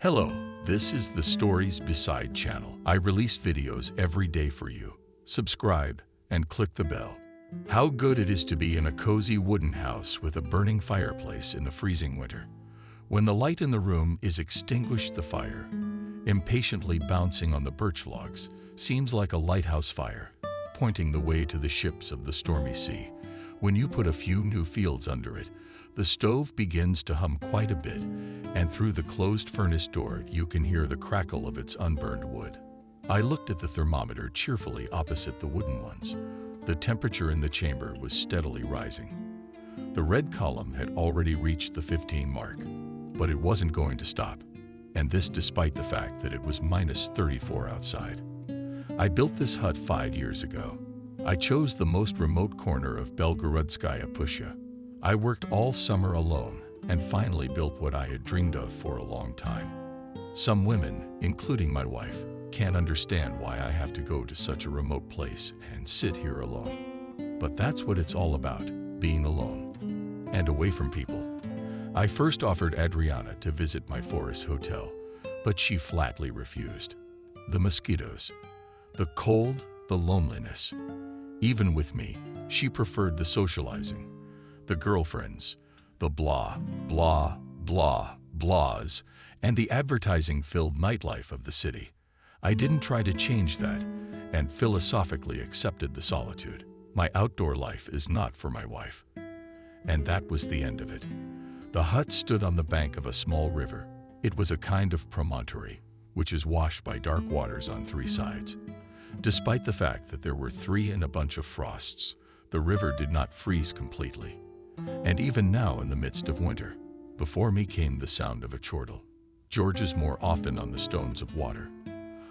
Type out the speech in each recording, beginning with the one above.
Hello, this is the Stories Beside channel. I release videos every day for you. Subscribe and click the bell. How good it is to be in a cozy wooden house with a burning fireplace in the freezing winter. When the light in the room is extinguished, the fire, impatiently bouncing on the birch logs, seems like a lighthouse fire, pointing the way to the ships of the stormy sea. When you put a few new fields under it, the stove begins to hum quite a bit, and through the closed furnace door you can hear the crackle of its unburned wood. I looked at the thermometer cheerfully opposite the wooden ones. The temperature in the chamber was steadily rising. The red column had already reached the 15 mark, but it wasn't going to stop, and this despite the fact that it was minus 34 outside. I built this hut 5 years ago. I chose the most remote corner of Belgorodskaya Pusha. I worked all summer alone and finally built what I had dreamed of for a long time. Some women, including my wife, can't understand why I have to go to such a remote place and sit here alone. But that's what it's all about, being alone and away from people. I first offered Adriana to visit my forest hotel, but she flatly refused. The mosquitoes, the cold, the loneliness. Even with me, she preferred the socializing, the girlfriends, the blah, blah, blah, blahs, and the advertising-filled nightlife of the city. I didn't try to change that and philosophically accepted the solitude. My outdoor life is not for my wife. And that was the end of it. The hut stood on the bank of a small river. It was a kind of promontory, which is washed by dark waters on 3 sides. Despite the fact that there were 3 and a bunch of frosts, the river did not freeze completely. And even now, in the midst of winter, before me came the sound of a chortle. George's more often on the stones of water.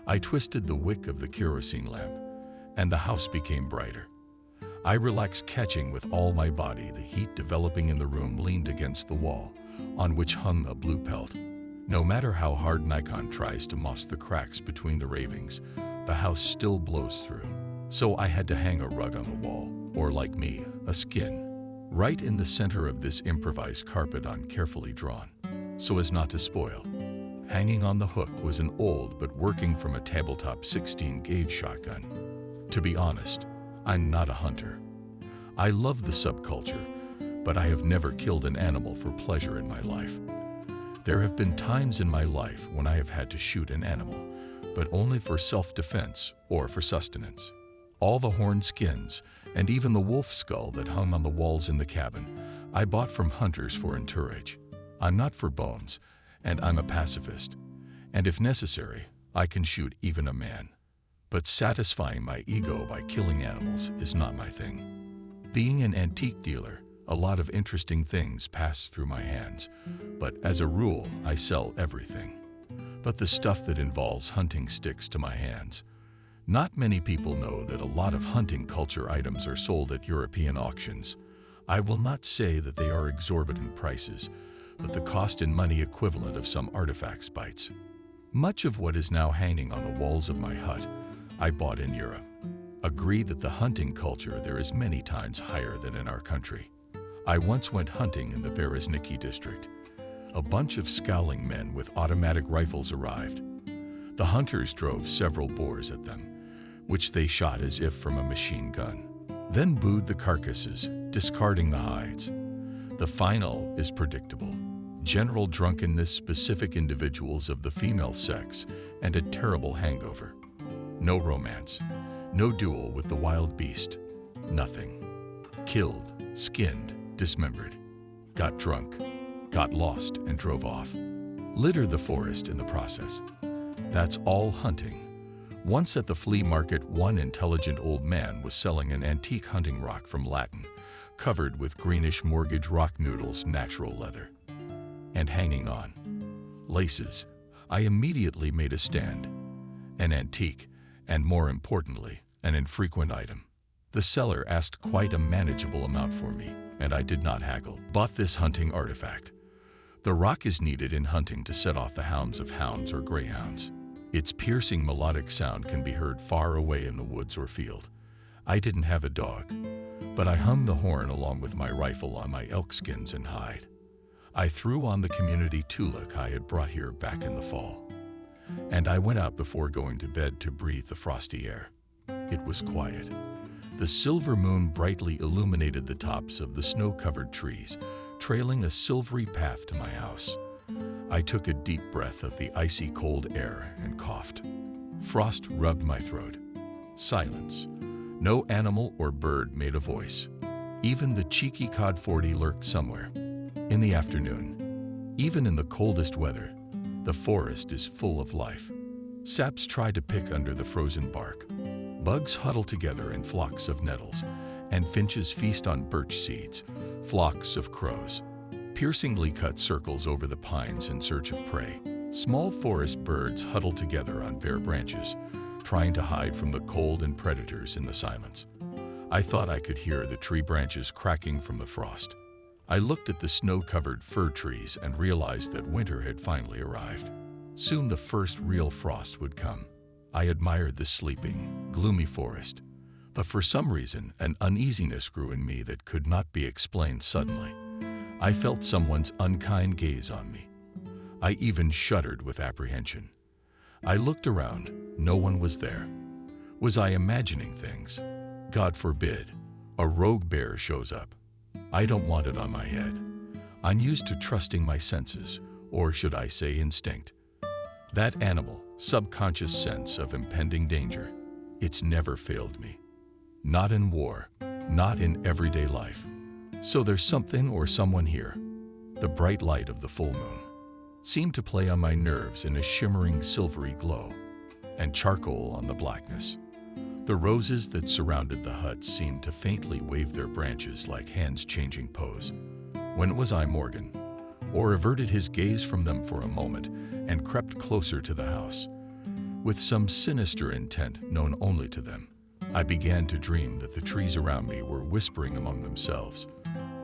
I twisted the wick of the kerosene lamp, and the house became brighter. I relaxed, catching with all my body the heat developing in the room, leaned against the wall, on which hung a blue pelt. No matter how hard Nikon tries to moss the cracks between the ravings, the house still blows through. So I had to hang a rug on the wall, or like me, a skin, right in the center of this improvised carpet on carefully drawn, so as not to spoil. Hanging on the hook was an old but working from a tabletop 16-gauge shotgun. To be honest, I'm not a hunter. I love the subculture, but I have never killed an animal for pleasure in my life. There have been times in my life when I have had to shoot an animal, but only for self-defense or for sustenance. All the horn skins, and even the wolf skull that hung on the walls in the cabin, I bought from hunters for entourage. I'm not for bones, and I'm a pacifist. And if necessary, I can shoot even a man. But satisfying my ego by killing animals is not my thing. Being an antique dealer, a lot of interesting things pass through my hands, but as a rule, I sell everything. But the stuff that involves hunting sticks to my hands. Not many people know that a lot of hunting culture items are sold at European auctions. I will not say that they are exorbitant prices, but the cost in money equivalent of some artifacts bites. Much of what is now hanging on the walls of my hut, I bought in Europe. Agree that the hunting culture there is many times higher than in our country. I once went hunting in the Berezniki district. A bunch of scowling men with automatic rifles arrived. The hunters drove several boars at them, which they shot as if from a machine gun, then booed the carcasses, discarding the hides. The final is predictable. General drunkenness, specific individuals of the female sex, and a terrible hangover. No romance, no duel with the wild beast, nothing. Killed, skinned, dismembered, got drunk, got lost and drove off. Litter the forest in the process. That's all hunting. Once at the flea market, one intelligent old man was selling an antique hunting rock from Latin, covered with greenish mortgage rock noodles, natural leather, and hanging on laces. I immediately made a stand. An antique, and more importantly, an infrequent item. The seller asked quite a manageable amount for me, and I did not haggle. Bought this hunting artifact. The rock is needed in hunting to set off the hounds of hounds or greyhounds. Its piercing melodic sound can be heard far away in the woods or field. I didn't have a dog, but I hung the horn along with my rifle on my elk skins and hide. I threw on the community tulip I had brought here back in the fall, and I went out before going to bed to breathe the frosty air. It was quiet. The silver moon brightly illuminated the tops of the snow-covered trees, trailing a silvery path to my house. I took a deep breath of the icy cold air and coughed. Frost rubbed my throat. Silence. No animal or bird made a voice. Even the cheeky codforty lurked somewhere. In the afternoon, even in the coldest weather, the forest is full of life. Saps try to pick under the frozen bark. Bugs huddle together in flocks of nettles, and finches feast on birch seeds. Flocks of crows piercingly cut circles over the pines in search of prey. Small forest birds huddle together on bare branches, trying to hide from the cold and predators in the silence. I thought I could hear the tree branches cracking from the frost. I looked at the snow-covered fir trees and realized that winter had finally arrived. Soon the first real frost would come. I admired the sleeping, gloomy forest, but for some reason, an uneasiness grew in me that could not be explained suddenly. I felt someone's unkind gaze on me. I even shuddered with apprehension. I looked around. No one was there. Was I imagining things? God forbid. A rogue bear shows up. I don't want it on my head. I'm used to trusting my senses, or should I say instinct. That animal, subconscious sense of impending danger, it's never failed me. Not in war, not in everyday life. So there's something or someone here. The bright light of the full moon seemed to play on my nerves in a shimmering silvery glow, and charcoal on the blackness. The roses that surrounded the hut seemed to faintly wave their branches like hands changing pose. When was I Morgan? Or averted his gaze from them for a moment and crept closer to the house. With some sinister intent known only to them, I began to dream that the trees around me were whispering among themselves,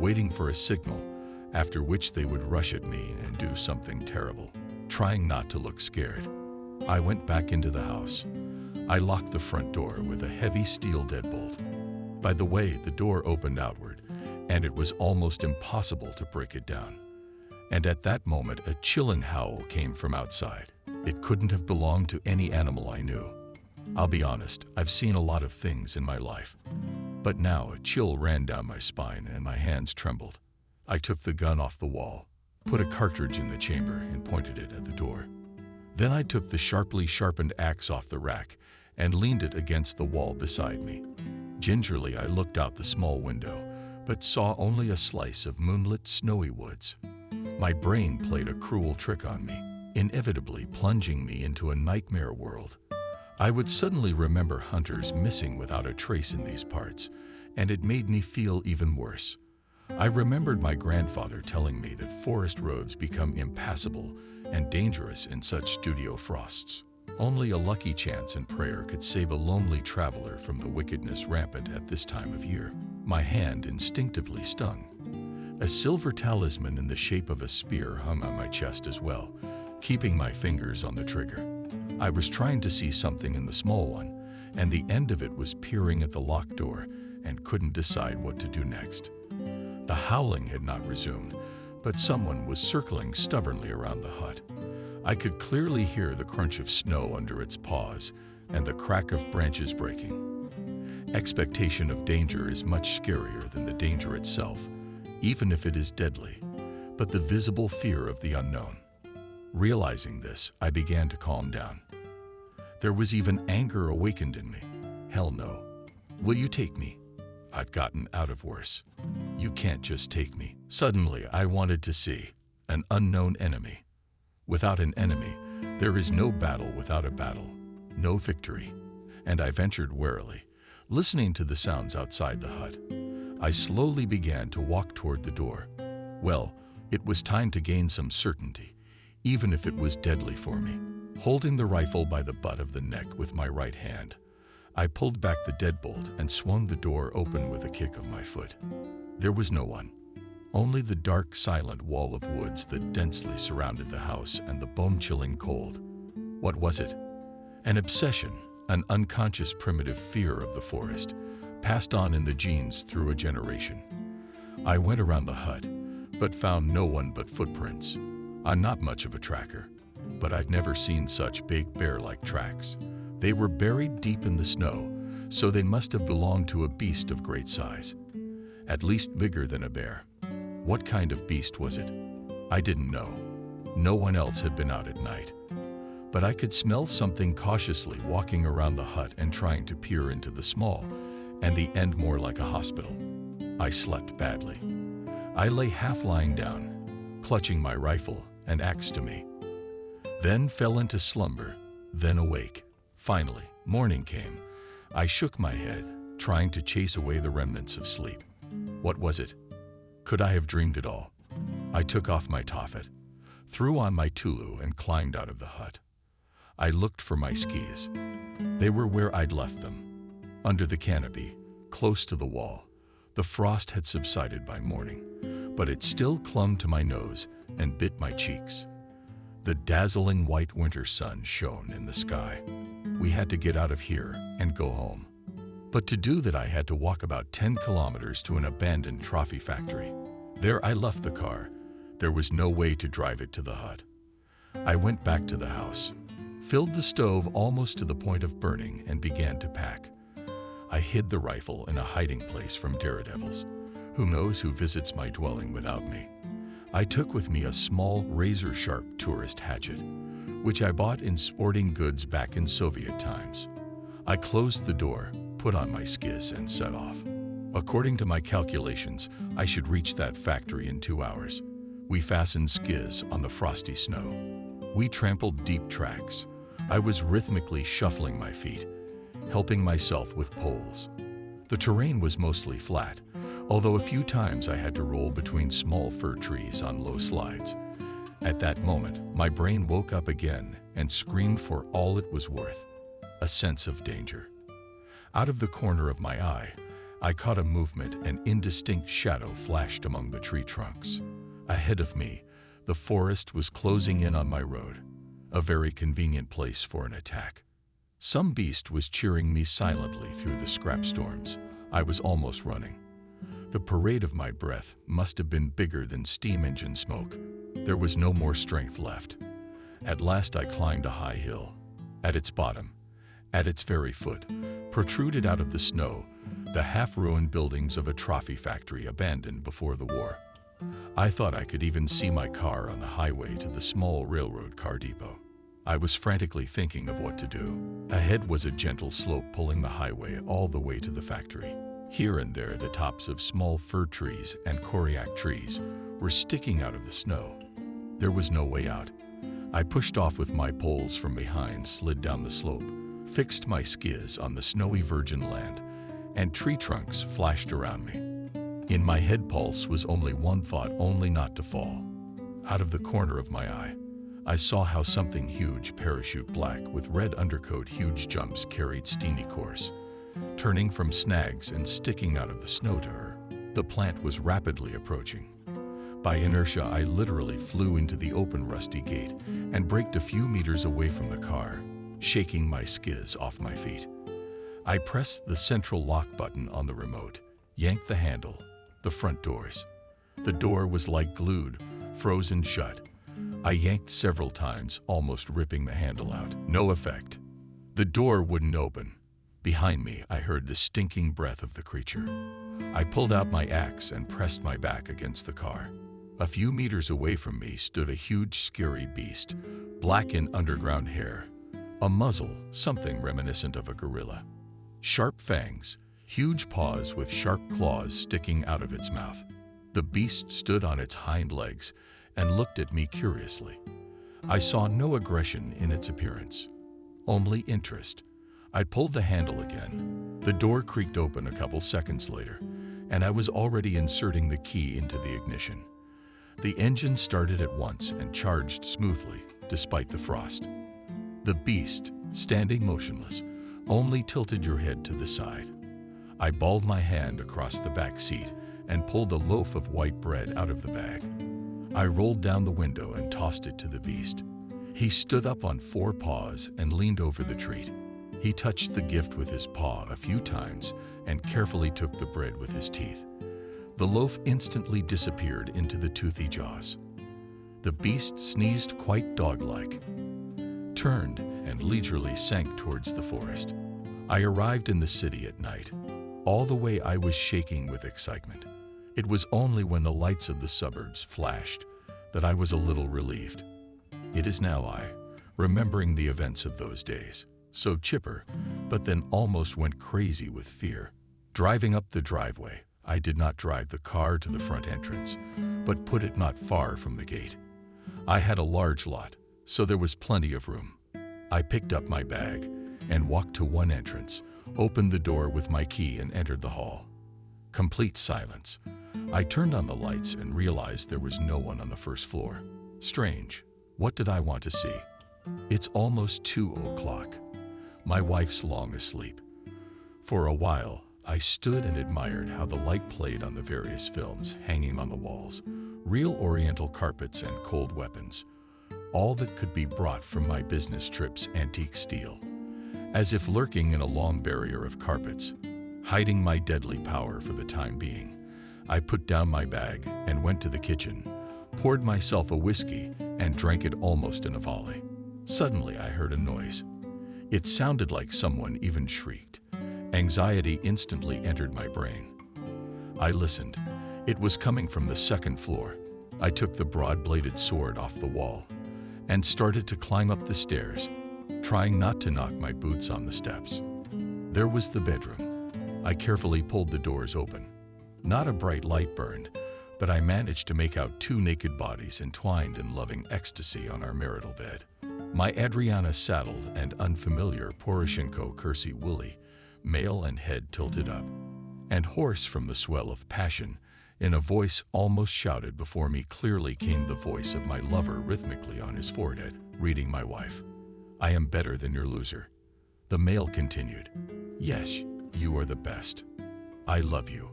waiting for a signal, after which they would rush at me and do something terrible. Trying not to look scared, I went back into the house. I locked the front door with a heavy steel deadbolt. By the way, the door opened outward, and it was almost impossible to break it down. And at that moment, a chilling howl came from outside. It couldn't have belonged to any animal I knew. I'll be honest, I've seen a lot of things in my life. But now a chill ran down my spine and my hands trembled. I took the gun off the wall, put a cartridge in the chamber, and pointed it at the door. Then I took the sharply sharpened axe off the rack and leaned it against the wall beside me. Gingerly, I looked out the small window, but saw only a slice of moonlit snowy woods. My brain played a cruel trick on me, inevitably plunging me into a nightmare world. I would suddenly remember hunters missing without a trace in these parts, and it made me feel even worse. I remembered my grandfather telling me that forest roads become impassable and dangerous in such studio frosts. Only a lucky chance and prayer could save a lonely traveler from the wickedness rampant at this time of year. My hand instinctively stung. A silver talisman in the shape of a spear hung on my chest as well, keeping my fingers on the trigger. I was trying to see something in the small one, and the end of it was peering at the locked door and couldn't decide what to do next. The howling had not resumed, but someone was circling stubbornly around the hut. I could clearly hear the crunch of snow under its paws and the crack of branches breaking. Expectation of danger is much scarier than the danger itself, even if it is deadly, but the visible fear of the unknown. Realizing this, I began to calm down. There was even anger awakened in me. Hell no. Will you take me? I'd gotten out of worse. You can't just take me. Suddenly, I wanted to see an unknown enemy. Without an enemy, there is no battle without a battle, no victory. And I ventured warily, listening to the sounds outside the hut. I slowly began to walk toward the door. Well, it was time to gain some certainty, even if it was deadly for me. Holding the rifle by the butt of the neck with my right hand, I pulled back the deadbolt and swung the door open with a kick of my foot. There was no one, only the dark, silent wall of woods that densely surrounded the house and the bone-chilling cold. What was it? An obsession, an unconscious primitive fear of the forest, passed on in the genes through a generation. I went around the hut, but found no one but footprints. I'm not much of a tracker, but I've never seen such big bear-like tracks. They were buried deep in the snow, so they must have belonged to a beast of great size, at least bigger than a bear. What kind of beast was it? I didn't know. No one else had been out at night. But I could smell something cautiously walking around the hut and trying to peer into the small, and the end more like a hospital. I slept badly. I lay half lying down, clutching my rifle and axe to me. Then fell into slumber, then awake. Finally, morning came. I shook my head, trying to chase away the remnants of sleep. What was it? Could I have dreamed it all? I took off my taffet, threw on my tulu, and climbed out of the hut. I looked for my skis. They were where I'd left them, under the canopy, close to the wall. The frost had subsided by morning, but it still clung to my nose and bit my cheeks. The dazzling white winter sun shone in the sky. We had to get out of here and go home. But to do that, I had to walk about 10 kilometers to an abandoned trophy factory. There I left the car. There was no way to drive it to the hut. I went back to the house, filled the stove almost to the point of burning, and began to pack. I hid the rifle in a hiding place from daredevils. Who knows who visits my dwelling without me? I took with me a small, razor-sharp tourist hatchet, which I bought in sporting goods back in Soviet times. I closed the door, put on my skis, and set off. According to my calculations, I should reach that factory in 2 hours. We fastened skis on the frosty snow. We trampled deep tracks. I was rhythmically shuffling my feet, helping myself with poles. The terrain was mostly flat, although a few times I had to roll between small fir trees on low slides. At that moment, my brain woke up again and screamed for all it was worth, a sense of danger. Out of the corner of my eye, I caught a movement. An indistinct shadow flashed among the tree trunks. Ahead of me, the forest was closing in on my road, a very convenient place for an attack. Some beast was cheering me silently through the scrap storms. I was almost running. The parade of my breath must have been bigger than steam engine smoke. There was no more strength left. At last I climbed a high hill. At its bottom, at its very foot, protruded out of the snow, the half-ruined buildings of a trophy factory abandoned before the war. I thought I could even see my car on the highway to the small railroad car depot. I was frantically thinking of what to do. Ahead was a gentle slope pulling the highway all the way to the factory. Here and there, the tops of small fir trees and koryak trees were sticking out of the snow. There was no way out. I pushed off with my poles from behind, slid down the slope, fixed my skis on the snowy virgin land, and tree trunks flashed around me. In my head pulse was only one thought, only not to fall. Out of the corner of my eye, I saw how something huge, parachute black with red undercoat, huge jumps, carried Steenie course, turning from snags and sticking out of the snow to her. The plant was rapidly approaching. By inertia, I literally flew into the open rusty gate and braked a few meters away from the car, shaking my skis off my feet. I pressed the central lock button on the remote, yanked the handle. The front doors. The door was like glued, frozen shut. I yanked several times, almost ripping the handle out. No effect. The door wouldn't open. Behind me, I heard the stinking breath of the creature. I pulled out my axe and pressed my back against the car. A few meters away from me stood a huge, scary beast, black in underground hair, a muzzle, something reminiscent of a gorilla, sharp fangs, huge paws with sharp claws sticking out of its mouth. The beast stood on its hind legs and looked at me curiously. I saw no aggression in its appearance, only interest. I pulled the handle again. The door creaked open a couple seconds later, and I was already inserting the key into the ignition. The engine started at once and charged smoothly, despite the frost. The beast, standing motionless, only tilted your head to the side. I balled my hand across the back seat and pulled a loaf of white bread out of the bag. I rolled down the window and tossed it to the beast. He stood up on 4 paws and leaned over the treat. He touched the gift with his paw a few times and carefully took the bread with his teeth. The loaf instantly disappeared into the toothy jaws. The beast sneezed quite dog-like, turned, and leisurely sank towards the forest. I arrived in the city at night. All the way I was shaking with excitement. It was only when the lights of the suburbs flashed that I was a little relieved. It is now I, remembering the events of those days, so chipper, but then almost went crazy with fear. Driving up the driveway, I did not drive the car to the front entrance, but put it not far from the gate. I had a large lot, so there was plenty of room. I picked up my bag and walked to one entrance, opened the door with my key and entered the hall. Complete silence. I turned on the lights and realized there was no one on the first floor. Strange. What did I want to see? It's almost 2 o'clock. My wife's long asleep. For a while, I stood and admired how the light played on the various films hanging on the walls, real Oriental carpets and cold weapons, all that could be brought from my business trip's antique steel. As if lurking in a long barrier of carpets, hiding my deadly power for the time being, I put down my bag and went to the kitchen, poured myself a whiskey, and drank it almost in a volley. Suddenly I heard a noise. It sounded like someone even shrieked. Anxiety instantly entered my brain. I listened. It was coming from the second floor. I took the broad-bladed sword off the wall and started to climb up the stairs, trying not to knock my boots on the steps. There was the bedroom. I carefully pulled the doors open. Not a bright light burned, but I managed to make out 2 naked bodies entwined in loving ecstasy on our marital bed. My Adriana saddled and unfamiliar Poroshenko Kersey Woolly, male and head tilted up, and hoarse from the swell of passion, in a voice almost shouted before me clearly came the voice of my lover rhythmically on his forehead, reading my wife. I am better than your loser. The male continued. Yes, you are the best. I love you.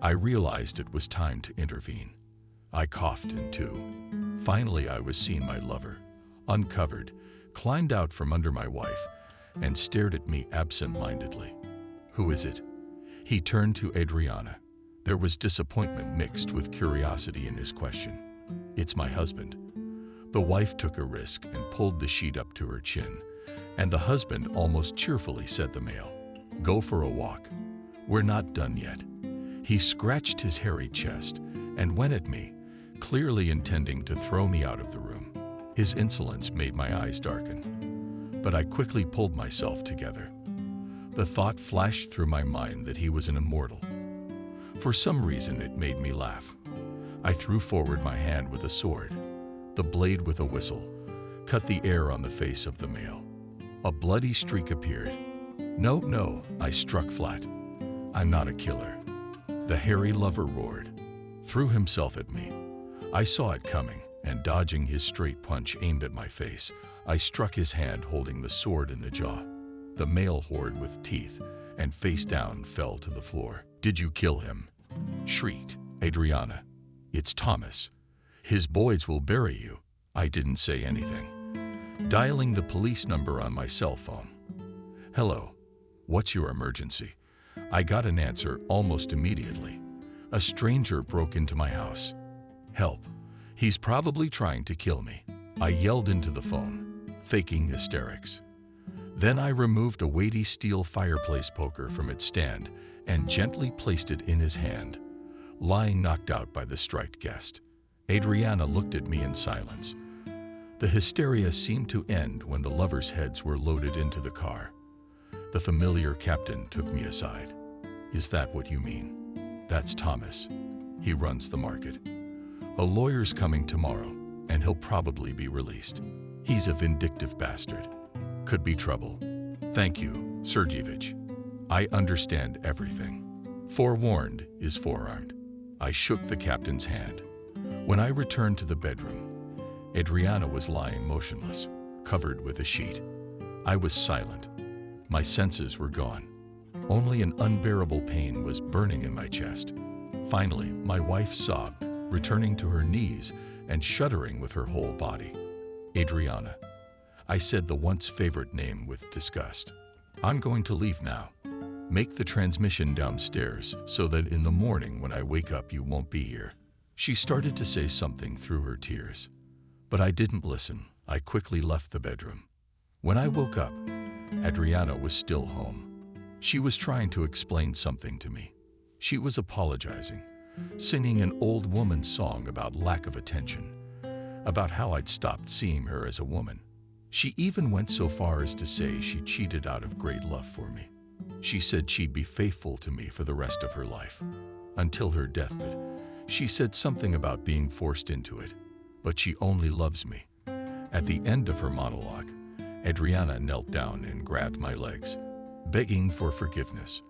I realized it was time to intervene. I coughed in 2. Finally, I was seeing my lover, uncovered, climbed out from under my wife, and stared at me absent-mindedly. Who is it? He turned to Adriana. There was disappointment mixed with curiosity in his question. It's my husband. The wife took a risk and pulled the sheet up to her chin, and the husband almost cheerfully said the male, "Go for a walk. We're not done yet." He scratched his hairy chest and went at me, clearly intending to throw me out of the room. His insolence made my eyes darken, but I quickly pulled myself together. The thought flashed through my mind that he was an immortal. For some reason, it made me laugh. I threw forward my hand with a sword. The blade, with a whistle, cut the air on the face of the male. A bloody streak appeared. No, I struck flat. I'm not a killer. The hairy lover roared, threw himself at me. I saw it coming, and dodging his straight punch aimed at my face, I struck his hand holding the sword in the jaw. The male roared with teeth, and face down fell to the floor. "Did you kill him?" shrieked Adriana. "It's Thomas. His boys will bury you." I didn't say anything. Dialing the police number on my cell phone. "Hello, what's your emergency?" I got an answer almost immediately. A stranger broke into my house. "Help. He's probably trying to kill me." I yelled into the phone, faking hysterics. Then I removed a weighty steel fireplace poker from its stand and gently placed it in his hand, lying knocked out by the striped guest. Adriana looked at me in silence. The hysteria seemed to end when the lovers' heads were loaded into the car. The familiar captain took me aside. "Is that what you mean?" "That's Thomas. He runs the market. A lawyer's coming tomorrow, and he'll probably be released. He's a vindictive bastard. Could be trouble." "Thank you, Sergeyevich. I understand everything. Forewarned is forearmed." I shook the captain's hand. When I returned to the bedroom, Adriana was lying motionless, covered with a sheet. I was silent. My senses were gone. Only an unbearable pain was burning in my chest. Finally, my wife sobbed, returning to her knees and shuddering with her whole body. "Adriana." I said the once favorite name with disgust. "I'm going to leave now. Make the transmission downstairs so that in the morning when I wake up you won't be here." She started to say something through her tears, but I didn't listen. I quickly left the bedroom. When I woke up, Adriana was still home. She was trying to explain something to me. She was apologizing, singing an old woman's song about lack of attention, about how I'd stopped seeing her as a woman. She even went so far as to say she cheated out of great love for me. She said she'd be faithful to me for the rest of her life, until her deathbed. She said something about being forced into it, but she only loves me. At the end of her monologue, Adriana knelt down and grabbed my legs, begging for forgiveness,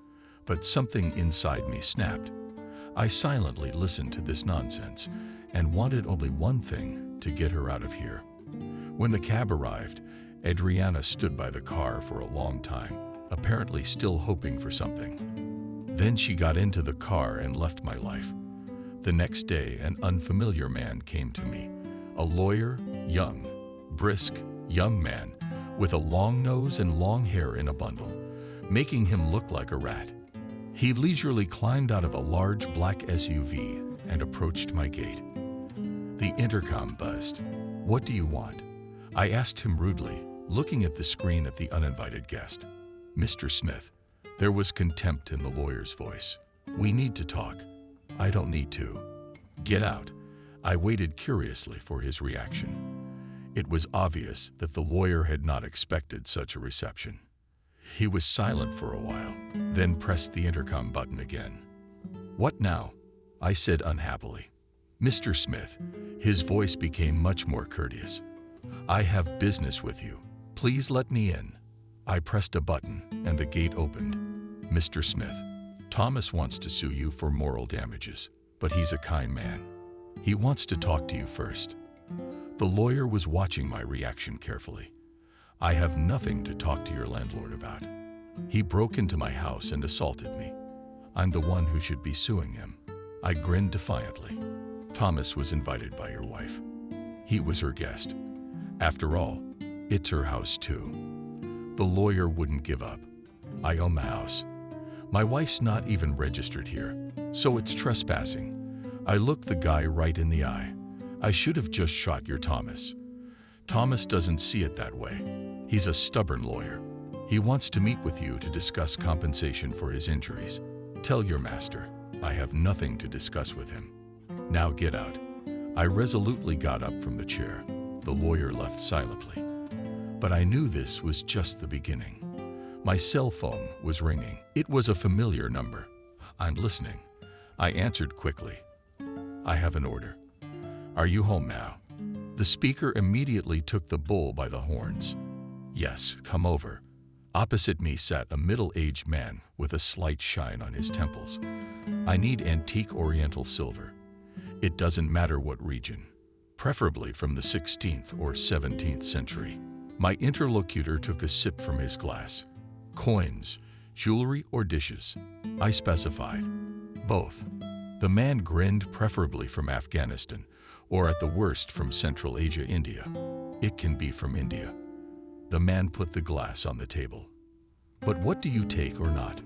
but something inside me snapped. I silently listened to this nonsense and wanted only one thing: to get her out of here. When the cab arrived, Adriana stood by the car for a long time, apparently still hoping for something. Then she got into the car and left my life. The next day, an unfamiliar man came to me, a lawyer, young, brisk, young man, with a long nose and long hair in a bundle, making him look like a rat. He leisurely climbed out of a large black SUV and approached my gate. The intercom buzzed. "What do you want?" I asked him rudely, looking at the screen at the uninvited guest. "Mr. Smith." There was contempt in the lawyer's voice. "We need to talk." "I don't need to." "Get out." I waited curiously for his reaction. It was obvious that the lawyer had not expected such a reception. He was silent for a while, then pressed the intercom button again. "What now?" I said unhappily. "Mr. Smith." His voice became much more courteous. "I have business with you. Please let me in." I pressed a button and the gate opened. "Mr. Smith, Thomas wants to sue you for moral damages, but he's a kind man. He wants to talk to you first." The lawyer was watching my reaction carefully. "I have nothing to talk to your landlord about. He broke into my house and assaulted me. I'm the one who should be suing him." I grinned defiantly. "Thomas was invited by your wife. He was her guest. After all, it's her house too." The lawyer wouldn't give up. "I own the house. My wife's not even registered here, so it's trespassing." I looked the guy right in the eye. "I should have just shot your Thomas." "Thomas doesn't see it that way. He's a stubborn lawyer. He wants to meet with you to discuss compensation for his injuries. Tell your master I have nothing to discuss with him. Now get out." I resolutely got up from the chair. The lawyer left silently. But I knew this was just the beginning. My cell phone was ringing. It was a familiar number. "I'm listening." I answered quickly. "I have an order. Are you home now?" The speaker immediately took the bull by the horns. "Yes, come over." Opposite me sat a middle-aged man with a slight shine on his temples. "I need antique Oriental silver. It doesn't matter what region, preferably from the 16th or 17th century." My interlocutor took a sip from his glass. "Coins, jewelry, or dishes?" I specified. "Both." The man grinned. "Preferably from Afghanistan, or at the worst from Central Asia, India." "It can be from India." The man put the glass on the table. "But what do you take or not?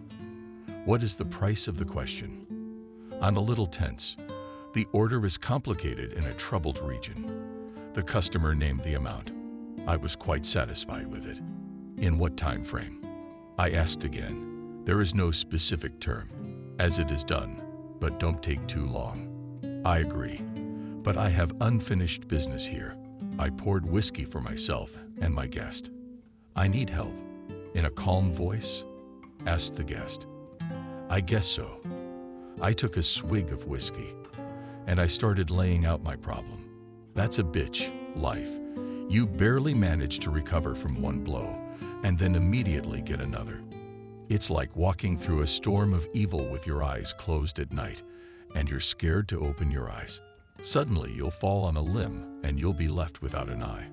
What is the price of the question?" I'm a little tense. The order is complicated in a troubled region. The customer named the amount. I was quite satisfied with it. "In what time frame?" I asked again. "There is no specific term. As it is done, but don't take too long." "I agree. But I have unfinished business here." I poured whiskey for myself and my guest. "I need help." In a calm voice, asked the guest. "I guess so." I took a swig of whiskey, and I started laying out my problem. "That's a bitch, life. You barely manage to recover from one blow, and then immediately get another. It's like walking through a storm of evil with your eyes closed at night, and you're scared to open your eyes. Suddenly you'll fall on a limb, and you'll be left without an eye.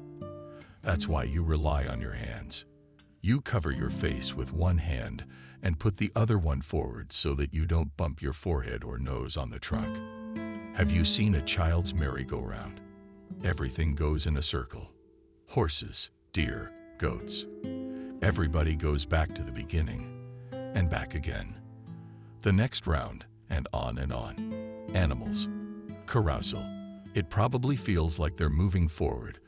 That's why you rely on your hands. You cover your face with one hand and put the other one forward so that you don't bump your forehead or nose on the trunk. Have you seen a child's merry-go-round? Everything goes in a circle. Horses, deer, goats. Everybody goes back to the beginning. and back again. The next round, and on and on. Animals. Carousel. It probably feels like they're moving forward,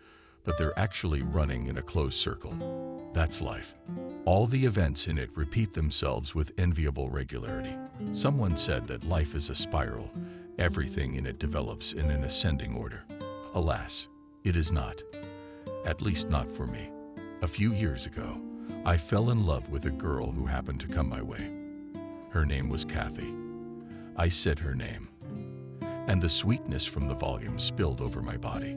but they're actually running in a closed circle. That's life. All the events in it repeat themselves with enviable regularity. Someone said that life is a spiral. Everything in it develops in an ascending order. Alas, it is not. At least not for me. A few years ago, I fell in love with a girl who happened to come my way. Her name was Kathy. I said her name, and the sweetness from the volume spilled over my body.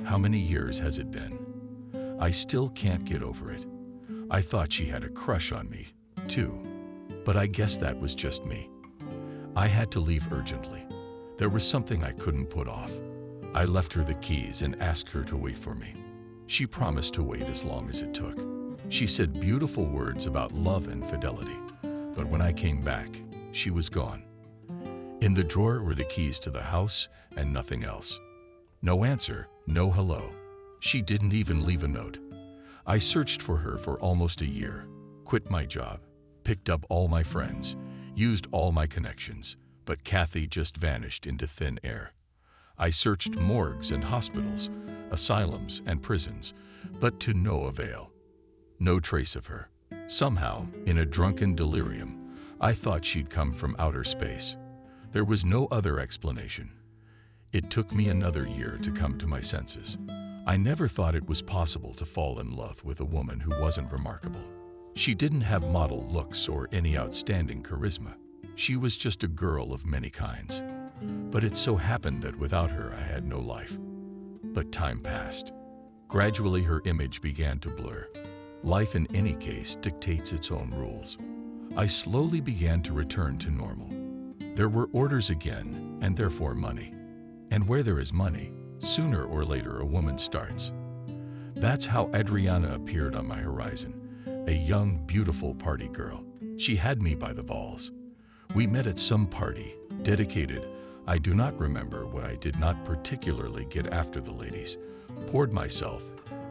How many years has it been? I still can't get over it. I thought she had a crush on me, too. But I guess that was just me. I had to leave urgently. There was something I couldn't put off. I left her the keys and asked her to wait for me. She promised to wait as long as it took. She said beautiful words about love and fidelity. But when I came back, she was gone. In the drawer were the keys to the house and nothing else. No answer, no hello. She didn't even leave a note. I searched for her for almost a year, quit my job, picked up all my friends, used all my connections, but Kathy just vanished into thin air. I searched morgues and hospitals, asylums and prisons, but to no avail. No trace of her. Somehow, in a drunken delirium, I thought she'd come from outer space. There was no other explanation. It took me another year to come to my senses. I never thought it was possible to fall in love with a woman who wasn't remarkable. She didn't have model looks or any outstanding charisma. She was just a girl of many kinds. But it so happened that without her I had no life. But time passed. Gradually her image began to blur. Life in any case dictates its own rules. I slowly began to return to normal. There were orders again, and therefore money. And where there is money, sooner or later a woman starts. That's how Adriana appeared on my horizon, a young, beautiful party girl. She had me by the balls. We met at some party, dedicated. I do not remember what I did not particularly get after the ladies, poured myself,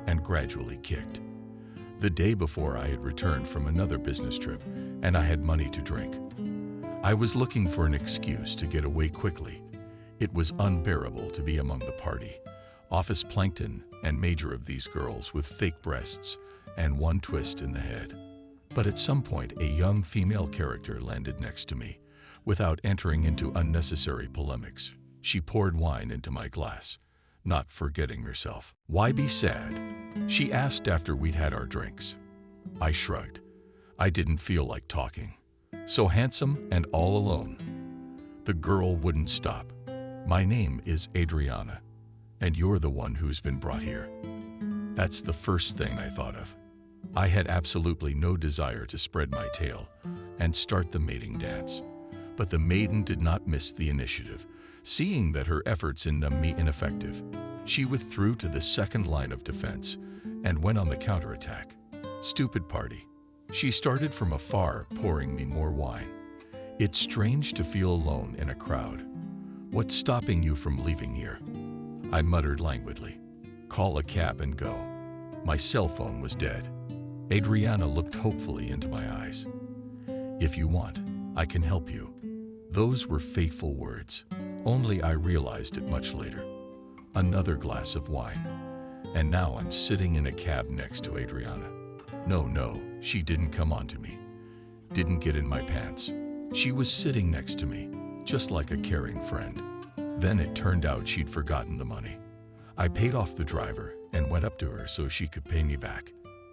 and gradually kicked. The day before I had returned from another business trip, and I had money to drink. I was looking for an excuse to get away quickly. It was unbearable to be among the party, office plankton and major of these girls with fake breasts and one twist in the head. But at some point, a young female character landed next to me. Without entering into unnecessary polemics, she poured wine into my glass, not forgetting herself. "Why be sad?" she asked after we'd had our drinks. I shrugged. I didn't feel like talking. So handsome and all alone. The girl wouldn't stop. "My name is Adriana, and you're the one who's been brought here." That's the first thing I thought of. I had absolutely no desire to spread my tail and start the mating dance. But the maiden did not miss the initiative. Seeing that her efforts in them me ineffective, she withdrew to the second line of defense and went on the counterattack. Stupid party. She started from afar, pouring me more wine. It's strange to feel alone in a crowd. "What's stopping you from leaving here?" I muttered languidly. "Call a cab and go." My cell phone was dead. Adriana looked hopefully into my eyes. "If you want, I can help you." Those were fateful words. Only I realized it much later. Another glass of wine. And now I'm sitting in a cab next to Adriana. No, she didn't come onto me. Didn't get in my pants. She was sitting next to me, just like a caring friend. Then it turned out she'd forgotten the money. I paid off the driver and went up to her so she could pay me back.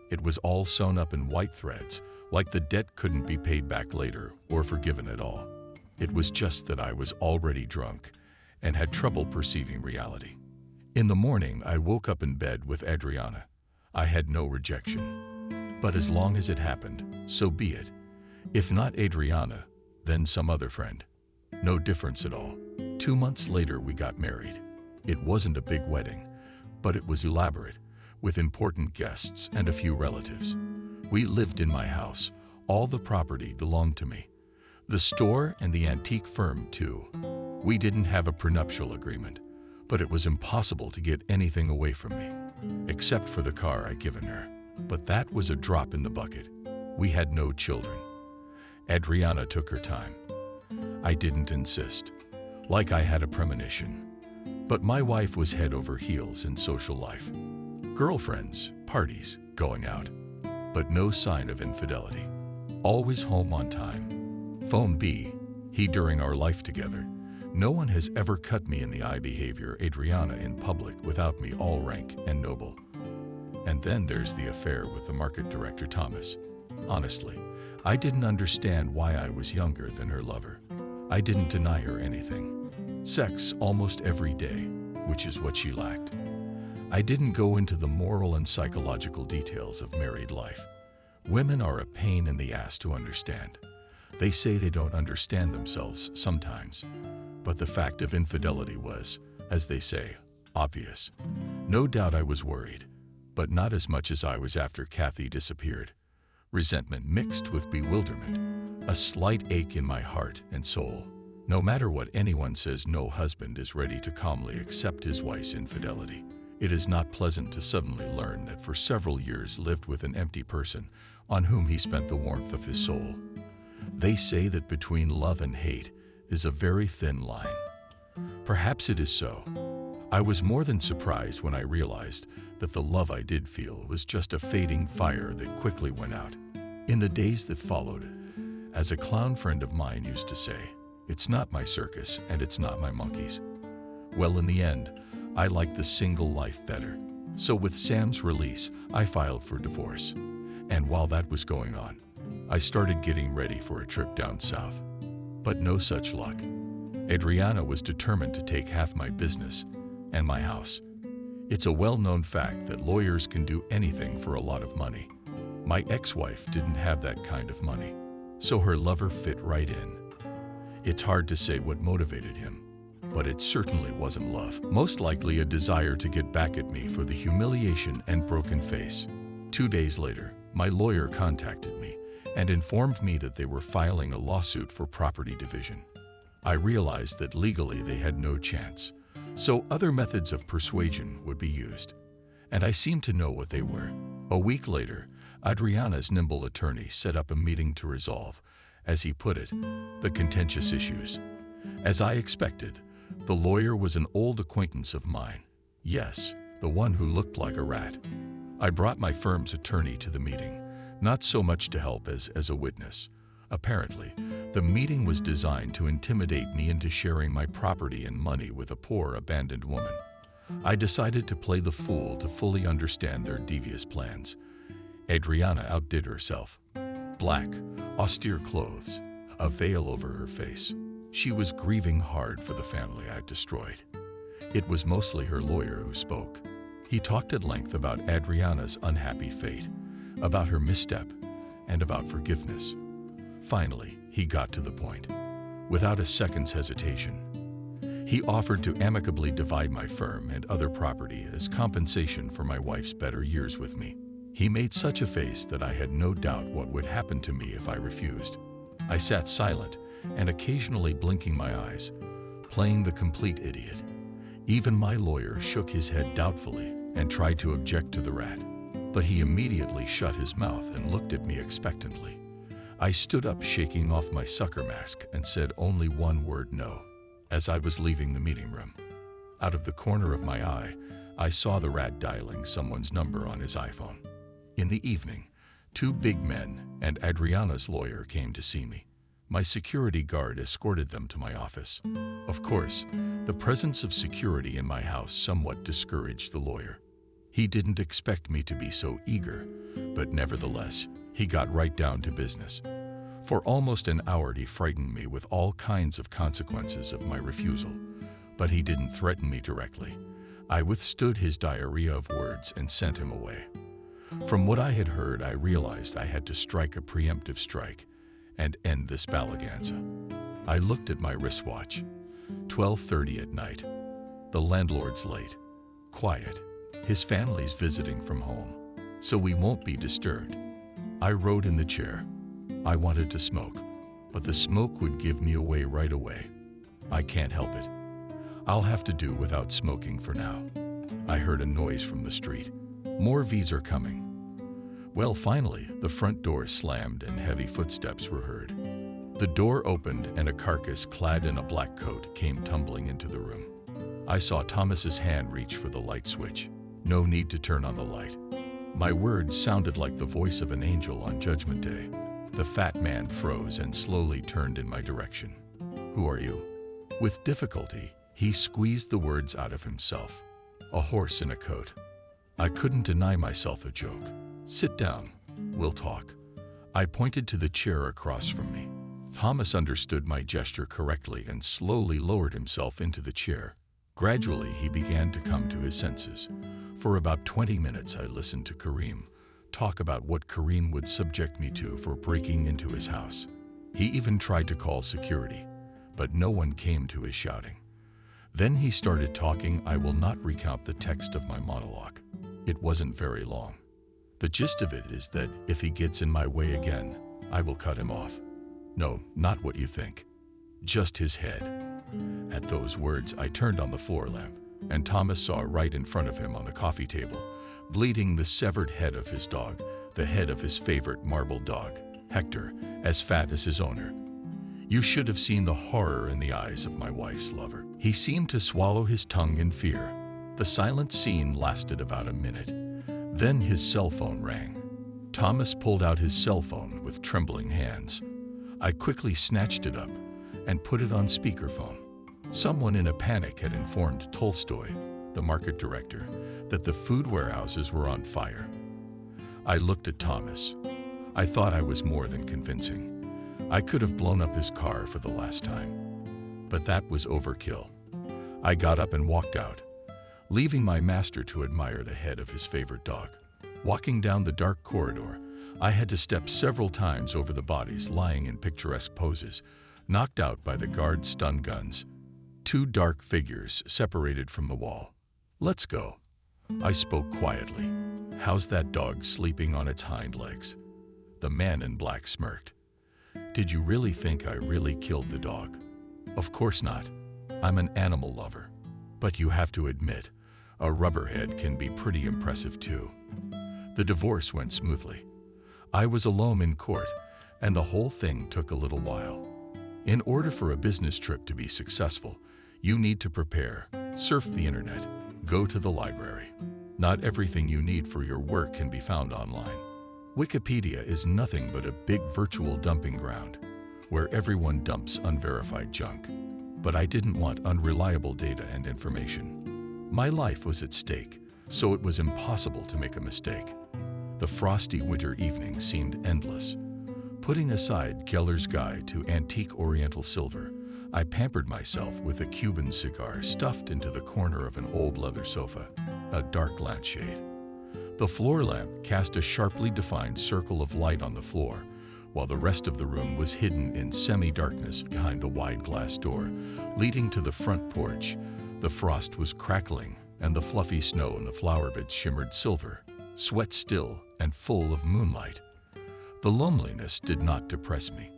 It was all sewn up in white threads, like the debt couldn't be paid back later or forgiven at all. It was just that I was already drunk and had trouble perceiving reality. In the morning, I woke up in bed with Adriana. I had no rejection. But as long as it happened, so be it. If not Adriana, then some other friend. No difference at all. 2 months later, we got married. It wasn't a big wedding, but it was elaborate, with important guests and a few relatives. We lived in my house. All the property belonged to me. The store and the antique firm, too. We didn't have a prenuptial agreement, but it was impossible to get anything away from me, except for the car I'd given her. But that was a drop in the bucket. We had no children. Adriana took her time. I didn't insist, like I had a premonition. But my wife was head over heels in social life. Girlfriends, parties, going out. But no sign of infidelity. Always home on time. Phone B, he during our life together. No one has ever cut me in the eye behavior Adriana in public without me all rank and noble. And then there's the affair with the market director Thomas. Honestly, I didn't understand why I was younger than her lover. I didn't deny her anything. Sex almost every day, which is what she lacked. I didn't go into the moral and psychological details of married life. Women are a pain in the ass to understand. They say they don't understand themselves sometimes. But the fact of infidelity was, as they say, obvious. No doubt I was worried, but not as much as I was after Kathy disappeared. Resentment mixed with bewilderment, a slight ache in my heart and soul. No matter what anyone says, no husband is ready to calmly accept his wife's infidelity. It is not pleasant to suddenly learn that for several years lived with an empty person on whom he spent the warmth of his soul. They say that between love and hate is a very thin line. Perhaps it is so. I was more than surprised when I realized that the love I did feel was just a fading fire that quickly went out. In the days that followed, as a clown friend of mine used to say, it's not my circus and it's not my monkeys. Well, in the end, I liked the single life better. So with Sam's release, I filed for divorce. And while that was going on, I started getting ready for a trip down south. But no such luck. Adriana was determined to take half my business and my house. It's a well-known fact that lawyers can do anything for a lot of money. My ex-wife didn't have that kind of money, so her lover fit right in. It's hard to say what motivated him, but it certainly wasn't love. Most likely a desire to get back at me for the humiliation and broken face. 2 days later, my lawyer contacted me and informed me that they were filing a lawsuit for property division. I realized that legally they had no chance, so other methods of persuasion would be used. And I seemed to know what they were. A week later, Adriana's nimble attorney set up a meeting to resolve, as he put it, the contentious issues. As I expected, the lawyer was an old acquaintance of mine. Yes, the one who looked like a rat. I brought my firm's attorney to the meeting, not so much to help as a witness. Apparently, the meeting was designed to intimidate me into sharing my property and money with a poor, abandoned woman. I decided to play the fool to fully understand their devious plans. Adriana outdid herself. Black, austere clothes, a veil over her face. She was grieving hard for the family I'd destroyed. It was mostly her lawyer who spoke. He talked at length about Adriana's unhappy fate, about her misstep, and about forgiveness. Finally, he got to the point. Without a second's hesitation, he offered to amicably divide my firm and other property as compensation for my wife's better years with me. He made such a face that I had no doubt what would happen to me if I refused. I sat silent and occasionally blinking my eyes, playing the complete idiot. Even my lawyer shook his head doubtfully and tried to object to the rat, but he immediately shut his mouth and looked at me expectantly. I stood up, shaking off my sucker mask, and said only one word, no, as I was leaving the meeting room. Out of the corner of my eye, I saw the rat dialing someone's number on his iPhone. In the evening, 2 big men and Adriana's lawyer came to see me. My security guard escorted them to my office. Of course, the presence of security in my house somewhat discouraged the lawyer. He didn't expect me to be so eager, but nevertheless, he got right down to business. For almost an hour he frightened me with all kinds of consequences of my refusal, but he didn't threaten me directly. I withstood his diarrhea of words and sent him away. From what I had heard, I realized I had to strike a preemptive strike and end this balaghanza. I looked at my wristwatch. 12:30 at night. The landlord's late. Quiet. His family's visiting from home, so we won't be disturbed. I rode in the chair. I wanted to smoke, but the smoke would give me away right away. I can't help it. I'll have to do without smoking for now. I heard a noise from the street. More V's are coming. Well, finally, the front door slammed and heavy footsteps were heard. The door opened and a carcass clad in a black coat came tumbling into the room. I saw Thomas's hand reach for the light switch. No need to turn on the light. My words sounded like the voice of an angel on Judgment Day. The fat man froze and slowly turned in my direction. "Who are you?" With difficulty, he squeezed the words out of himself. "A horse in a coat." I couldn't deny myself a joke. "Sit down. We'll talk." I pointed to the chair across from me. Thomas understood my gesture correctly and slowly lowered himself into the chair. Gradually, he began to come to his senses. For about 20 minutes, I listened to Kareem talk about what Kareem would subject me to for breaking into his house. He even tried to call security, but no one came to his shouting. Then he started talking. I will not recount the text of my monologue. It wasn't very long. The gist of it is that if he gets in my way again, I will cut him off. No, not what you think. Just his head. At those words, I turned on the floor lamp, and Thomas saw right in front of him on the coffee table, bleeding, the severed head of his dog, the head of his favorite marble dog, Hector, as fat as his owner. You should have seen the horror in the eyes of my wife's lover. He seemed to swallow his tongue in fear. The silent scene lasted about a minute. Then his cell phone rang. Thomas pulled out his cell phone with trembling hands. I quickly snatched it up and put it on speakerphone. Someone in a panic had informed Tolstoy, the market director, that the food warehouses were on fire. I looked at Thomas. I thought I was more than convincing. I could have blown up his car for the last time. But that was overkill. I got up and walked out, leaving my master to admire the head of his favorite dog. Walking down the dark corridor, I had to step several times over the bodies lying in picturesque poses, knocked out by the guards' stun guns. Two dark figures separated from the wall. "Let's go." I spoke quietly. "How's that dog sleeping on its hind legs?" The man in black smirked. "Did you really think I really killed the dog?" "Of course not. I'm an animal lover. But you have to admit, a rubberhead can be pretty impressive too." The divorce went smoothly. I was alone in court, and the whole thing took a little while. In order for a business trip to be successful, you need to prepare, surf the internet, go to the library. Not everything you need for your work can be found online. Wikipedia is nothing but a big virtual dumping ground, where everyone dumps unverified junk. But I didn't want unreliable data and information. My life was at stake, so it was impossible to make a mistake. The frosty winter evening seemed endless. Putting aside Keller's Guide to Antique Oriental Silver, I pampered myself with a Cuban cigar stuffed into the corner of an old leather sofa, a dark lampshade. The floor lamp cast a sharply defined circle of light on the floor, while the rest of the room was hidden in semi-darkness behind the wide glass door leading to the front porch. The frost was crackling, and the fluffy snow in the flower beds shimmered silver, sweat still and full of moonlight. The loneliness did not depress me.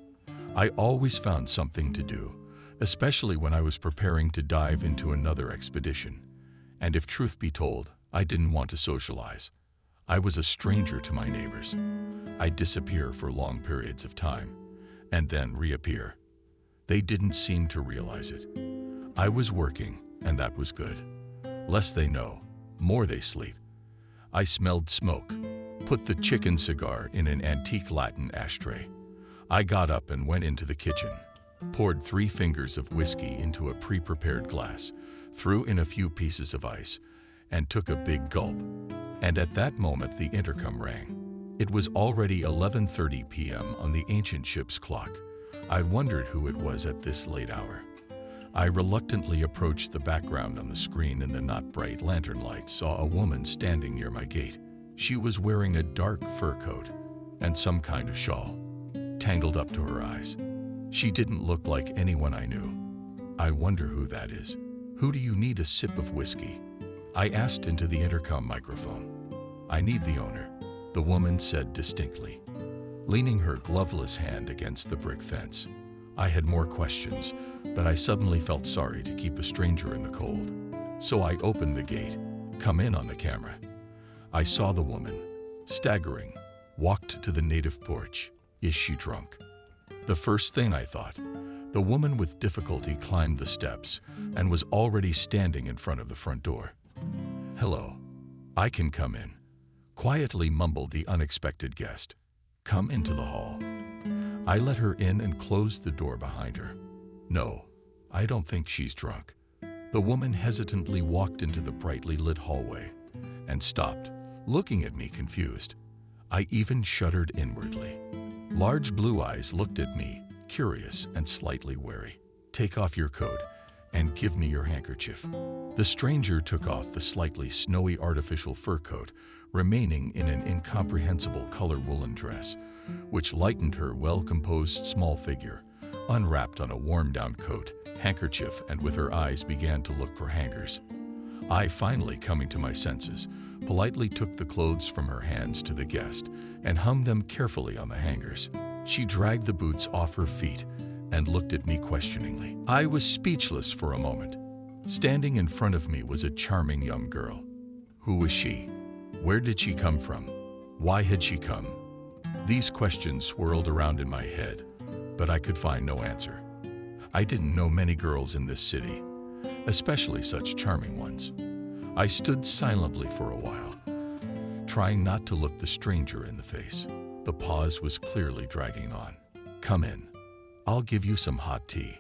I always found something to do, especially when I was preparing to dive into another expedition. And if truth be told, I didn't want to socialize. I was a stranger to my neighbors. I'd disappear for long periods of time, and then reappear. They didn't seem to realize it. I was working, and that was good. Less they know, more they sleep. I smelled smoke, put the chicken cigar in an antique Latin ashtray. I got up and went into the kitchen, poured 3 fingers of whiskey into a pre-prepared glass, threw in a few pieces of ice, and took a big gulp. And at that moment the intercom rang. It was already 11:30 p.m. on the ancient ship's clock. I wondered who it was at this late hour. I reluctantly approached the background on the screen in the not bright lantern light, saw a woman standing near my gate. She was wearing a dark fur coat and some kind of shawl, tangled up to her eyes. She didn't look like anyone I knew. I wonder who that is. "Who do you need a sip of whiskey?" I asked into the intercom microphone. "I need the owner," the woman said distinctly, leaning her gloveless hand against the brick fence. I had more questions, but I suddenly felt sorry to keep a stranger in the cold. So I opened the gate. "Come in on the camera." I saw the woman, staggering, walked to the native porch. "Is she drunk?" The first thing I thought, the woman with difficulty climbed the steps and was already standing in front of the front door. "Hello, I can come in," quietly mumbled the unexpected guest. "Come into the hall." I let her in and closed the door behind her. "No, I don't think she's drunk." The woman hesitantly walked into the brightly lit hallway and stopped, looking at me confused. I even shuddered inwardly. Large blue eyes looked at me, curious and slightly wary. "Take off your coat and give me your handkerchief." The stranger took off the slightly snowy artificial fur coat, remaining in an incomprehensible color woolen dress, which lightened her well-composed small figure, unwrapped on a warm-down coat, handkerchief, and with her eyes began to look for hangers. I, finally coming to my senses, politely took the clothes from her hands to the guest and hung them carefully on the hangers. She dragged the boots off her feet and looked at me questioningly. I was speechless for a moment. Standing in front of me was a charming young girl. Who was she? Where did she come from? Why had she come? These questions swirled around in my head, but I could find no answer. I didn't know many girls in this city, especially such charming ones. I stood silently for a while, trying not to look the stranger in the face. The pause was clearly dragging on. "Come in. I'll give you some hot tea."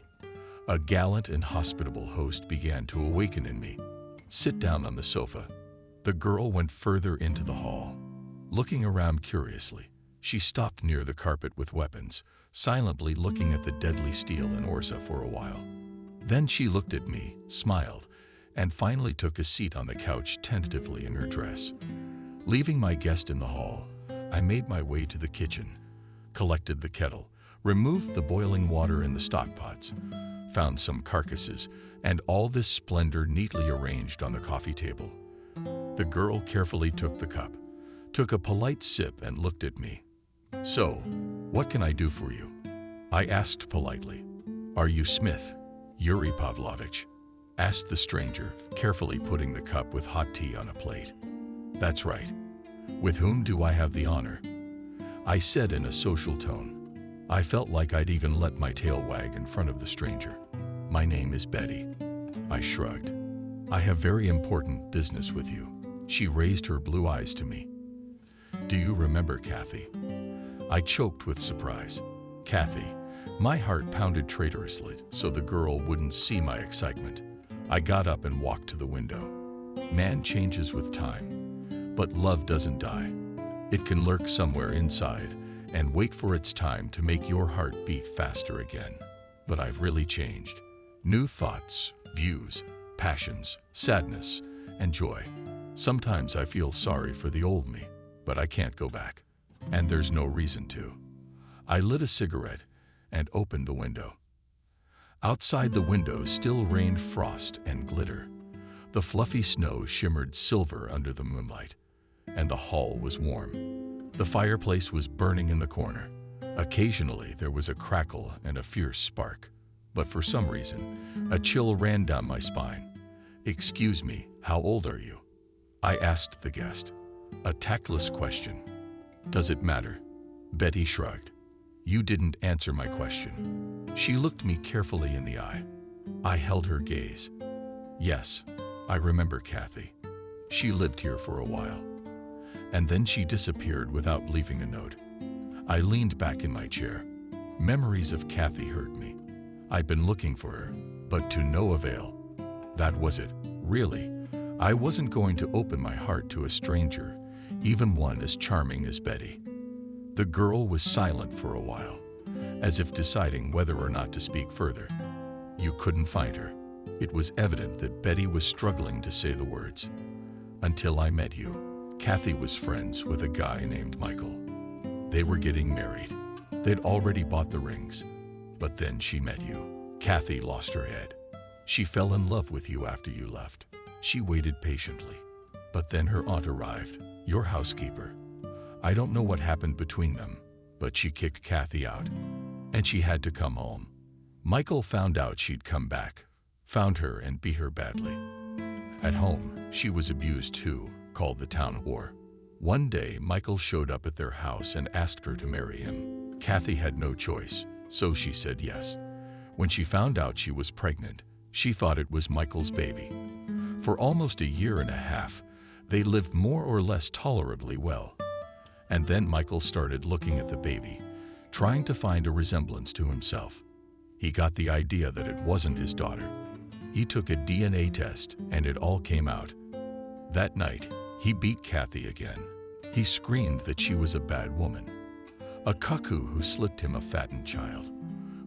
A gallant and hospitable host began to awaken in me. "Sit down on the sofa." The girl went further into the hall. Looking around curiously, she stopped near the carpet with weapons, silently looking at the deadly steel and Orza for a while. Then she looked at me, smiled, and finally took a seat on the couch tentatively in her dress. Leaving my guest in the hall, I made my way to the kitchen, collected the kettle, removed the boiling water in the stockpots, found some carcasses, and all this splendor neatly arranged on the coffee table. The girl carefully took the cup, took a polite sip, and looked at me. "So, what can I do for you?" I asked politely. "Are you Smith, Yuri Pavlovich?" asked the stranger, carefully putting the cup with hot tea on a plate. "That's right. With whom do I have the honor?" I said in a social tone. I felt like I'd even let my tail wag in front of the stranger. "My name is Betty." I shrugged. "I have very important business with you." She raised her blue eyes to me. "Do you remember Kathy?" I choked with surprise. Kathy. My heart pounded traitorously so the girl wouldn't see my excitement. I got up and walked to the window. Man changes with time, but love doesn't die. It can lurk somewhere inside and wait for its time to make your heart beat faster again. But I've really changed. New thoughts, views, passions, sadness, and joy. Sometimes I feel sorry for the old me, but I can't go back. And there's no reason to. I lit a cigarette and opened the window. Outside the window still rained frost and glitter. The fluffy snow shimmered silver under the moonlight, and the hall was warm. The fireplace was burning in the corner. Occasionally there was a crackle and a fierce spark, but for some reason, a chill ran down my spine. "Excuse me, how old are you?" I asked the guest. A tactless question. "Does it matter?" Betty shrugged. "You didn't answer my question." She looked me carefully in the eye. I held her gaze. "Yes, I remember Kathy. She lived here for a while. And then she disappeared without leaving a note." I leaned back in my chair. Memories of Kathy hurt me. I'd been looking for her, but to no avail. That was it, really. I wasn't going to open my heart to a stranger, even one as charming as Betty. The girl was silent for a while, as if deciding whether or not to speak further. "You couldn't find her." It was evident that Betty was struggling to say the words. "Until I met you." Kathy was friends with a guy named Michael. They were getting married. They'd already bought the rings. But then she met you. Kathy lost her head. She fell in love with you after you left. She waited patiently. But then her aunt arrived, your housekeeper. I don't know what happened between them, but she kicked Kathy out, and she had to come home. Michael found out she'd come back, found her and beat her badly. At home, she was abused too, called the town whore. One day, Michael showed up at their house and asked her to marry him. Kathy had no choice, so she said yes. When she found out she was pregnant, she thought it was Michael's baby. For almost a year and a half, they lived more or less tolerably well. And then Michael started looking at the baby, trying to find a resemblance to himself. He got the idea that it wasn't his daughter. He took a DNA test and it all came out. That night, he beat Kathy again. He screamed that she was a bad woman, a cuckoo who slipped him a fattened child.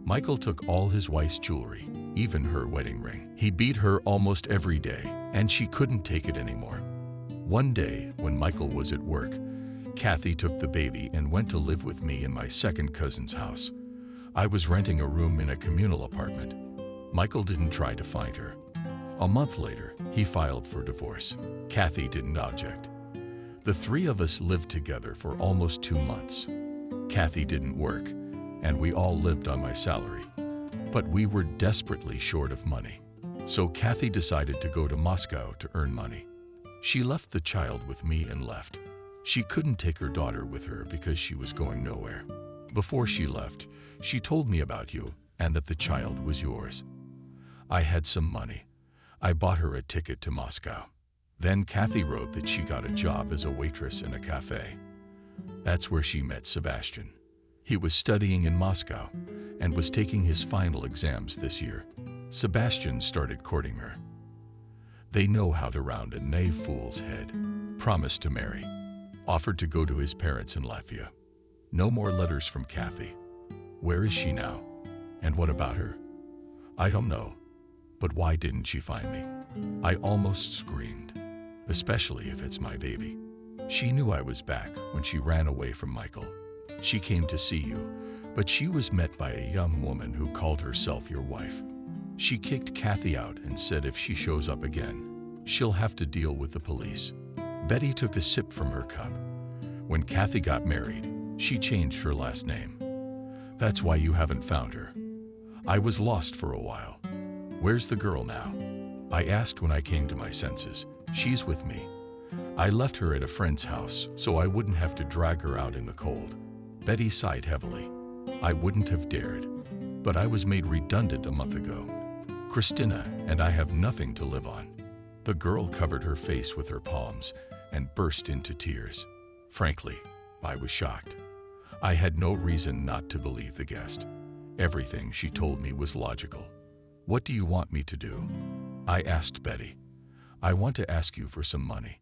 Michael took all his wife's jewelry, even her wedding ring. He beat her almost every day, and she couldn't take it anymore. One day, when Michael was at work, Kathy took the baby and went to live with me in my second cousin's house. I was renting a room in a communal apartment. Michael didn't try to find her. A month later, he filed for divorce. Kathy didn't object. The three of us lived together for almost 2 months. Kathy didn't work, and we all lived on my salary. But we were desperately short of money. So Kathy decided to go to Moscow to earn money. She left the child with me and left. She couldn't take her daughter with her because she was going nowhere. Before she left, she told me about you and that the child was yours. I had some money. I bought her a ticket to Moscow. Then Kathy wrote that she got a job as a waitress in a cafe. That's where she met Sebastian. He was studying in Moscow and was taking his final exams this year. Sebastian started courting her. They know how to round a knave fool's head. Promised to marry. Offered to go to his parents in Latvia. No more letters from Kathy. Where is she now? And what about her? I don't know. But why didn't she find me? I almost screamed, especially if it's my baby. She knew I was back when she ran away from Michael. She came to see you, but she was met by a young woman who called herself your wife. She kicked Kathy out and said if she shows up again, she'll have to deal with the police. Betty took a sip from her cup. When Kathy got married, she changed her last name. That's why you haven't found her. I was lost for a while. Where's the girl now? I asked when I came to my senses. She's with me. I left her at a friend's house so I wouldn't have to drag her out in the cold. Betty sighed heavily. I wouldn't have dared, but I was made redundant a month ago. Christina and I have nothing to live on. The girl covered her face with her palms and burst into tears. Frankly, I was shocked. I had no reason not to believe the guest. Everything she told me was logical. What do you want me to do? I asked Betty. I want to ask you for some money.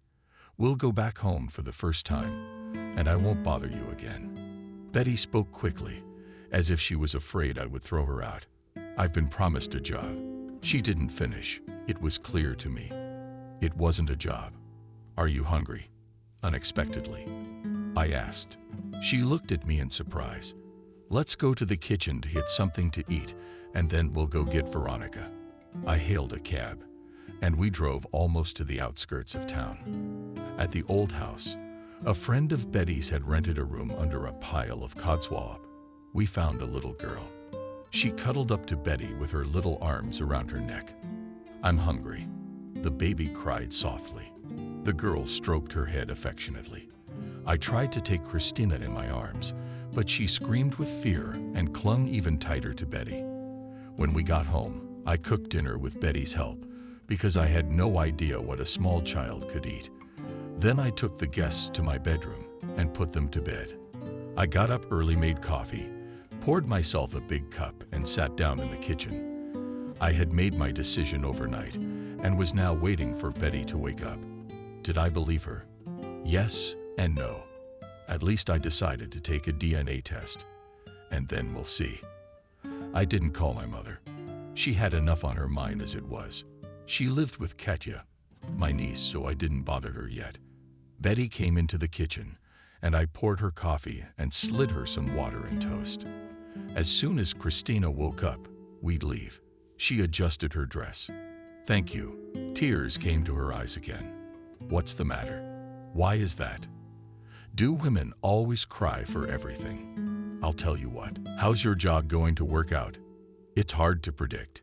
We'll go back home for the first time, and I won't bother you again. Betty spoke quickly, as if she was afraid I would throw her out. I've been promised a job. She didn't finish. It was clear to me. It wasn't a job. Are you hungry? Unexpectedly, I asked. She looked at me in surprise. Let's go to the kitchen to get something to eat, and then we'll go get Veronica. I hailed a cab, and we drove almost to the outskirts of town. At the old house, a friend of Betty's had rented a room under a pile of codswallop. We found a little girl. She cuddled up to Betty with her little arms around her neck. I'm hungry. The baby cried softly. The girl stroked her head affectionately. I tried to take Christina in my arms, but she screamed with fear and clung even tighter to Betty. When we got home, I cooked dinner with Betty's help because I had no idea what a small child could eat. Then I took the guests to my bedroom and put them to bed. I got up early, made coffee, poured myself a big cup, and sat down in the kitchen. I had made my decision overnight and was now waiting for Betty to wake up. Did I believe her? Yes and no. At least I decided to take a DNA test, and then we'll see. I didn't call my mother. She had enough on her mind as it was. She lived with Katya, my niece, so I didn't bother her yet. Betty came into the kitchen, and I poured her coffee and slid her some water and toast. As soon as Christina woke up, we'd leave. She adjusted her dress. Thank you. Tears came to her eyes again. What's the matter? Why is that? Do women always cry for everything? I'll tell you what. How's your job going to work out? It's hard to predict.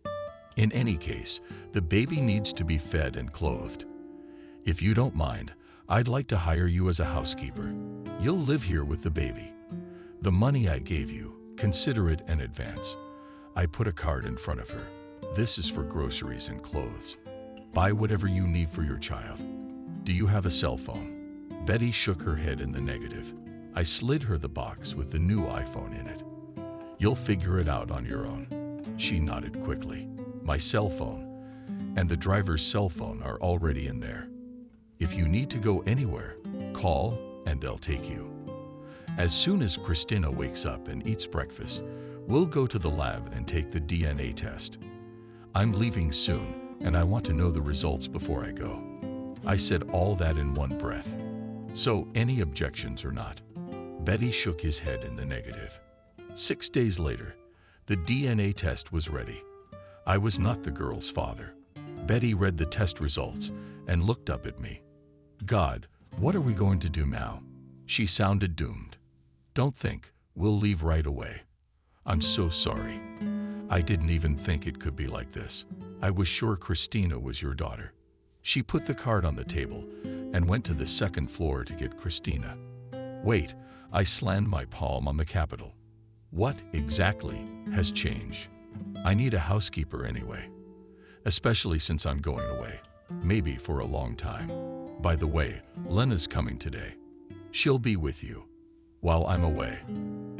In any case, the baby needs to be fed and clothed. If you don't mind, I'd like to hire you as a housekeeper. You'll live here with the baby. The money I gave you Consider it an advance. I put a card in front of her. This is for groceries and clothes. Buy whatever you need for your child. Do you have a cell phone? Betty shook her head in the negative. I slid her the box with the new iPhone in it. You'll figure it out on your own. She nodded quickly. My cell phone and the driver's cell phone are already in there. If you need to go anywhere, call and they'll take you. As soon as Christina wakes up and eats breakfast, we'll go to the lab and take the DNA test. I'm leaving soon, and I want to know the results before I go. I said all that in one breath. So, any objections or not? Betty shook his head in the negative. 6 days later, the DNA test was ready. I was not the girl's father. Betty read the test results and looked up at me. God, what are we going to do now? She sounded doomed. Don't think, we'll leave right away. I'm so sorry. I didn't even think it could be like this. I was sure Christina was your daughter. She put the card on the table and went to the second floor to get Christina. Wait, I slammed my palm on the capital. What exactly has changed? I need a housekeeper anyway, especially since I'm going away, maybe for a long time. By the way, Lena's coming today. She'll be with you while I'm away.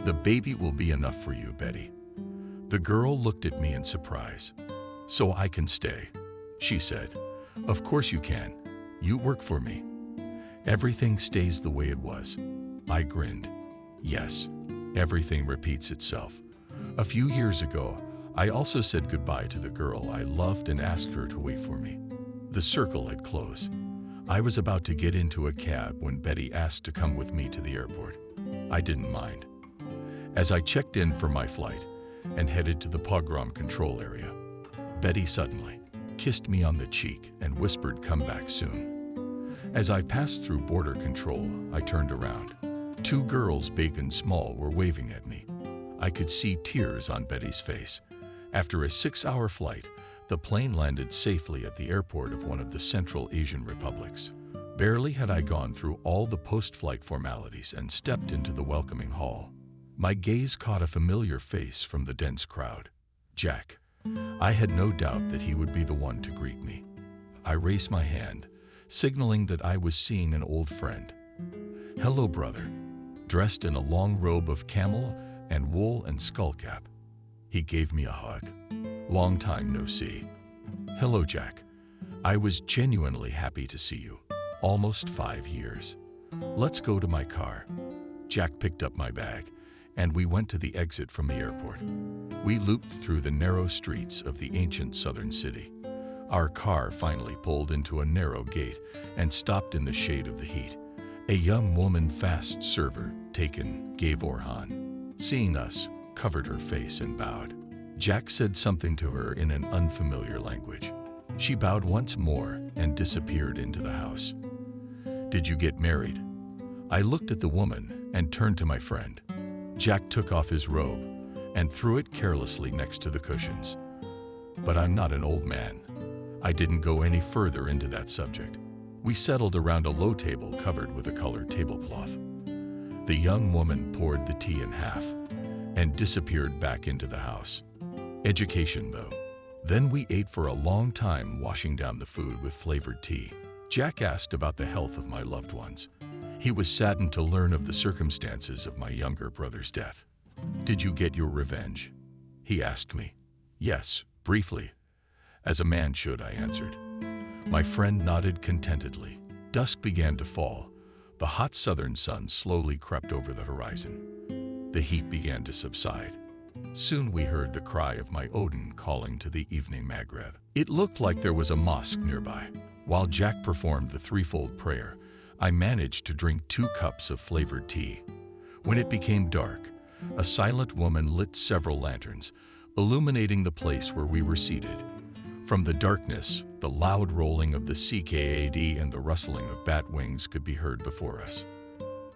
The baby will be enough for you, Betty. The girl looked at me in surprise. So I can stay, she said. Of course you can. You work for me. Everything stays the way it was. I grinned. Yes, everything repeats itself. A few years ago, I also said goodbye to the girl I loved and asked her to wait for me. The circle had closed. I was about to get into a cab when Betty asked to come with me to the airport. I didn't mind. As I checked in for my flight and headed to the pogrom control area, Betty suddenly kissed me on the cheek and whispered, "Come back soon." As I passed through border control, I turned around. 2 girls, big and small, were waving at me. I could see tears on Betty's face. After a 6-hour flight, the plane landed safely at the airport of one of the Central Asian republics. Barely had I gone through all the post-flight formalities and stepped into the welcoming hall, my gaze caught a familiar face from the dense crowd. Jack. I had no doubt that he would be the one to greet me. I raised my hand, signaling that I was seeing an old friend. "Hello, brother," dressed in a long robe of camel and wool and skullcap. He gave me a hug. "Long time no see." "Hello, Jack. I was genuinely happy to see you. Almost 5 years. Let's go to my car." Jack picked up my bag, and we went to the exit from the airport. We looped through the narrow streets of the ancient southern city. Our car finally pulled into a narrow gate and stopped in the shade of the heat. A young woman, fast server, taken, gave Orhan. Seeing us, covered her face and bowed. Jack said something to her in an unfamiliar language. She bowed once more and disappeared into the house. "Did you get married?" I looked at the woman and turned to my friend. Jack took off his robe and threw it carelessly next to the cushions. But I'm not an old man. I didn't go any further into that subject. We settled around a low table covered with a colored tablecloth. The young woman poured the tea in half and disappeared back into the house. Education, though. Then we ate for a long time, washing down the food with flavored tea. Jack asked about the health of my loved ones. He was saddened to learn of the circumstances of my younger brother's death. "Did you get your revenge?" he asked me. "Yes, briefly. As a man should," I answered. My friend nodded contentedly. Dusk began to fall. The hot southern sun slowly crept over the horizon. The heat began to subside. Soon we heard the cry of my Odin calling to the evening Maghrib. It looked like there was a mosque nearby. While Jack performed the threefold prayer, I managed to drink 2 cups of flavored tea. When it became dark, a silent woman lit several lanterns, illuminating the place where we were seated. From the darkness, the loud rolling of the CKAD and the rustling of bat wings could be heard before us.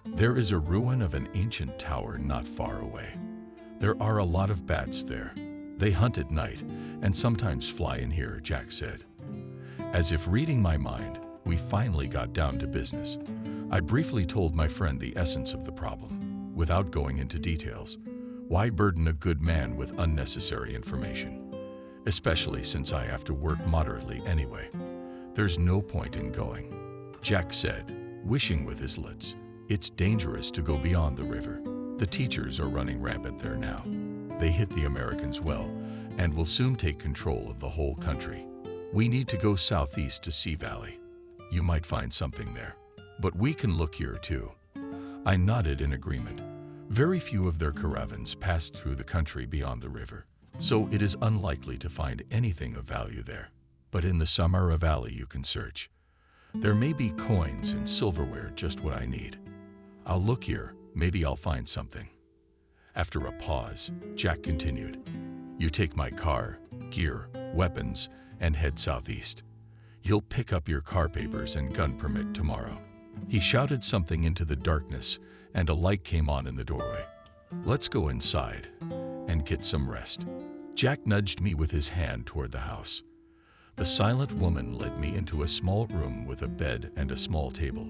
There is a ruin of an ancient tower not far away. There are a lot of bats there. They hunt at night and sometimes fly in here, Jack said. As if reading my mind, we finally got down to business. I briefly told my friend the essence of the problem, without going into details. Why burden a good man with unnecessary information? Especially since I have to work moderately anyway. There's no point in going. Jack said, wishing with his lids. It's dangerous to go beyond the river. The teachers are running rampant there now. They hit the Americans well and will soon take control of the whole country. We need to go southeast to Sea Valley. You might find something there. But we can look here too. I nodded in agreement. Very few of their caravans passed through the country beyond the river, so it is unlikely to find anything of value there. But in the Samara Valley you can search. There may be coins and silverware, just what I need. I'll look here, maybe I'll find something. After a pause, Jack continued, you take my car, gear, weapons, and head southeast. You'll pick up your car papers and gun permit tomorrow. He shouted something into the darkness, and a light came on in the doorway. Let's go inside and get some rest. Jack nudged me with his hand toward the house. The silent woman led me into a small room with a bed and a small table.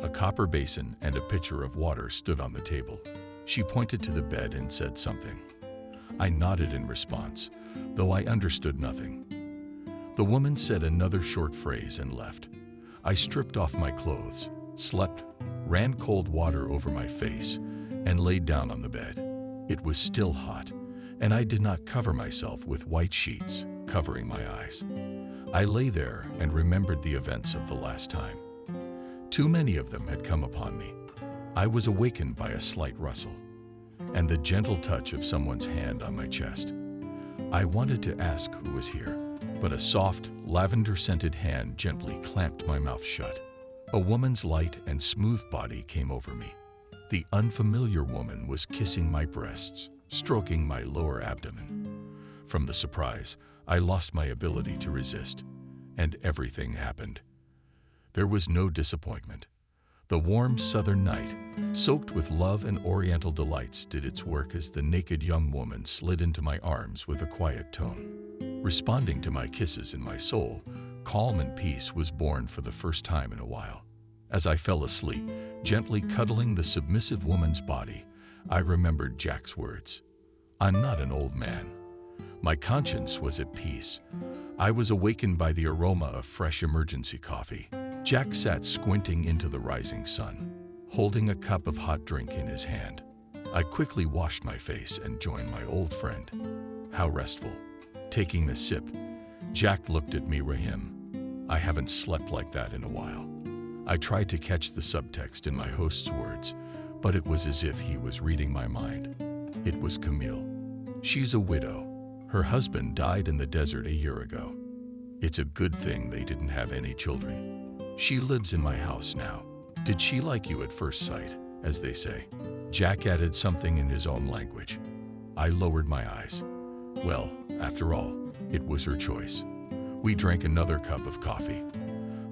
A copper basin and a pitcher of water stood on the table. She pointed to the bed and said something. I nodded in response, though I understood nothing. The woman said another short phrase and left. I stripped off my clothes, slept, ran cold water over my face, and laid down on the bed. It was still hot, and I did not cover myself with white sheets covering my eyes. I lay there and remembered the events of the last time. Too many of them had come upon me. I was awakened by a slight rustle and the gentle touch of someone's hand on my chest. I wanted to ask who was here, but a soft, lavender-scented hand gently clamped my mouth shut. A woman's light and smooth body came over me. The unfamiliar woman was kissing my breasts, stroking my lower abdomen. From the surprise, I lost my ability to resist, and everything happened. There was no disappointment. The warm southern night, soaked with love and oriental delights, did its work as the naked young woman slid into my arms with a quiet tone. Responding to my kisses in my soul, calm and peace was born for the first time in a while. As I fell asleep, gently cuddling the submissive woman's body, I remembered Jack's words. I'm not an old man. My conscience was at peace. I was awakened by the aroma of fresh emergency coffee. Jack sat squinting into the rising sun, holding a cup of hot drink in his hand. I quickly washed my face and joined my old friend. How restful. Taking a sip, Jack looked at me, Rahim. I haven't slept like that in a while. I tried to catch the subtext in my host's words, but it was as if he was reading my mind. It was Camille. She's a widow. Her husband died in the desert a year ago. It's a good thing they didn't have any children. She lives in my house now. Did she like you at first sight, as they say? Jack added something in his own language. I lowered my eyes. Well, after all, it was her choice. We drank another cup of coffee.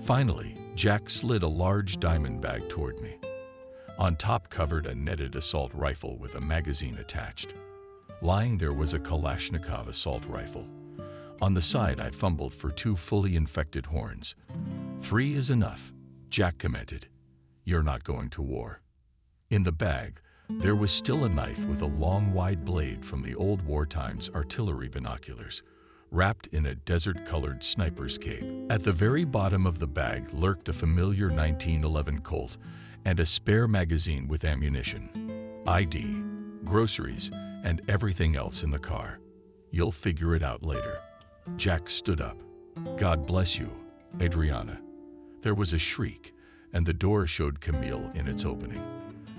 Finally, Jack slid a large diamond bag toward me. On top covered a netted assault rifle with a magazine attached. Lying there was a Kalashnikov assault rifle. On the side, I fumbled for 2 fully infected horns. 3 is enough, Jack commented. You're not going to war. In the bag, there was still a knife with a long, wide blade from the old war times artillery binoculars, wrapped in a desert-colored sniper's cape. At the very bottom of the bag lurked a familiar 1911 Colt and a spare magazine with ammunition, ID, groceries, and everything else in the car. You'll figure it out later. Jack stood up. God bless you, Adriana. There was a shriek, and the door showed Camille in its opening.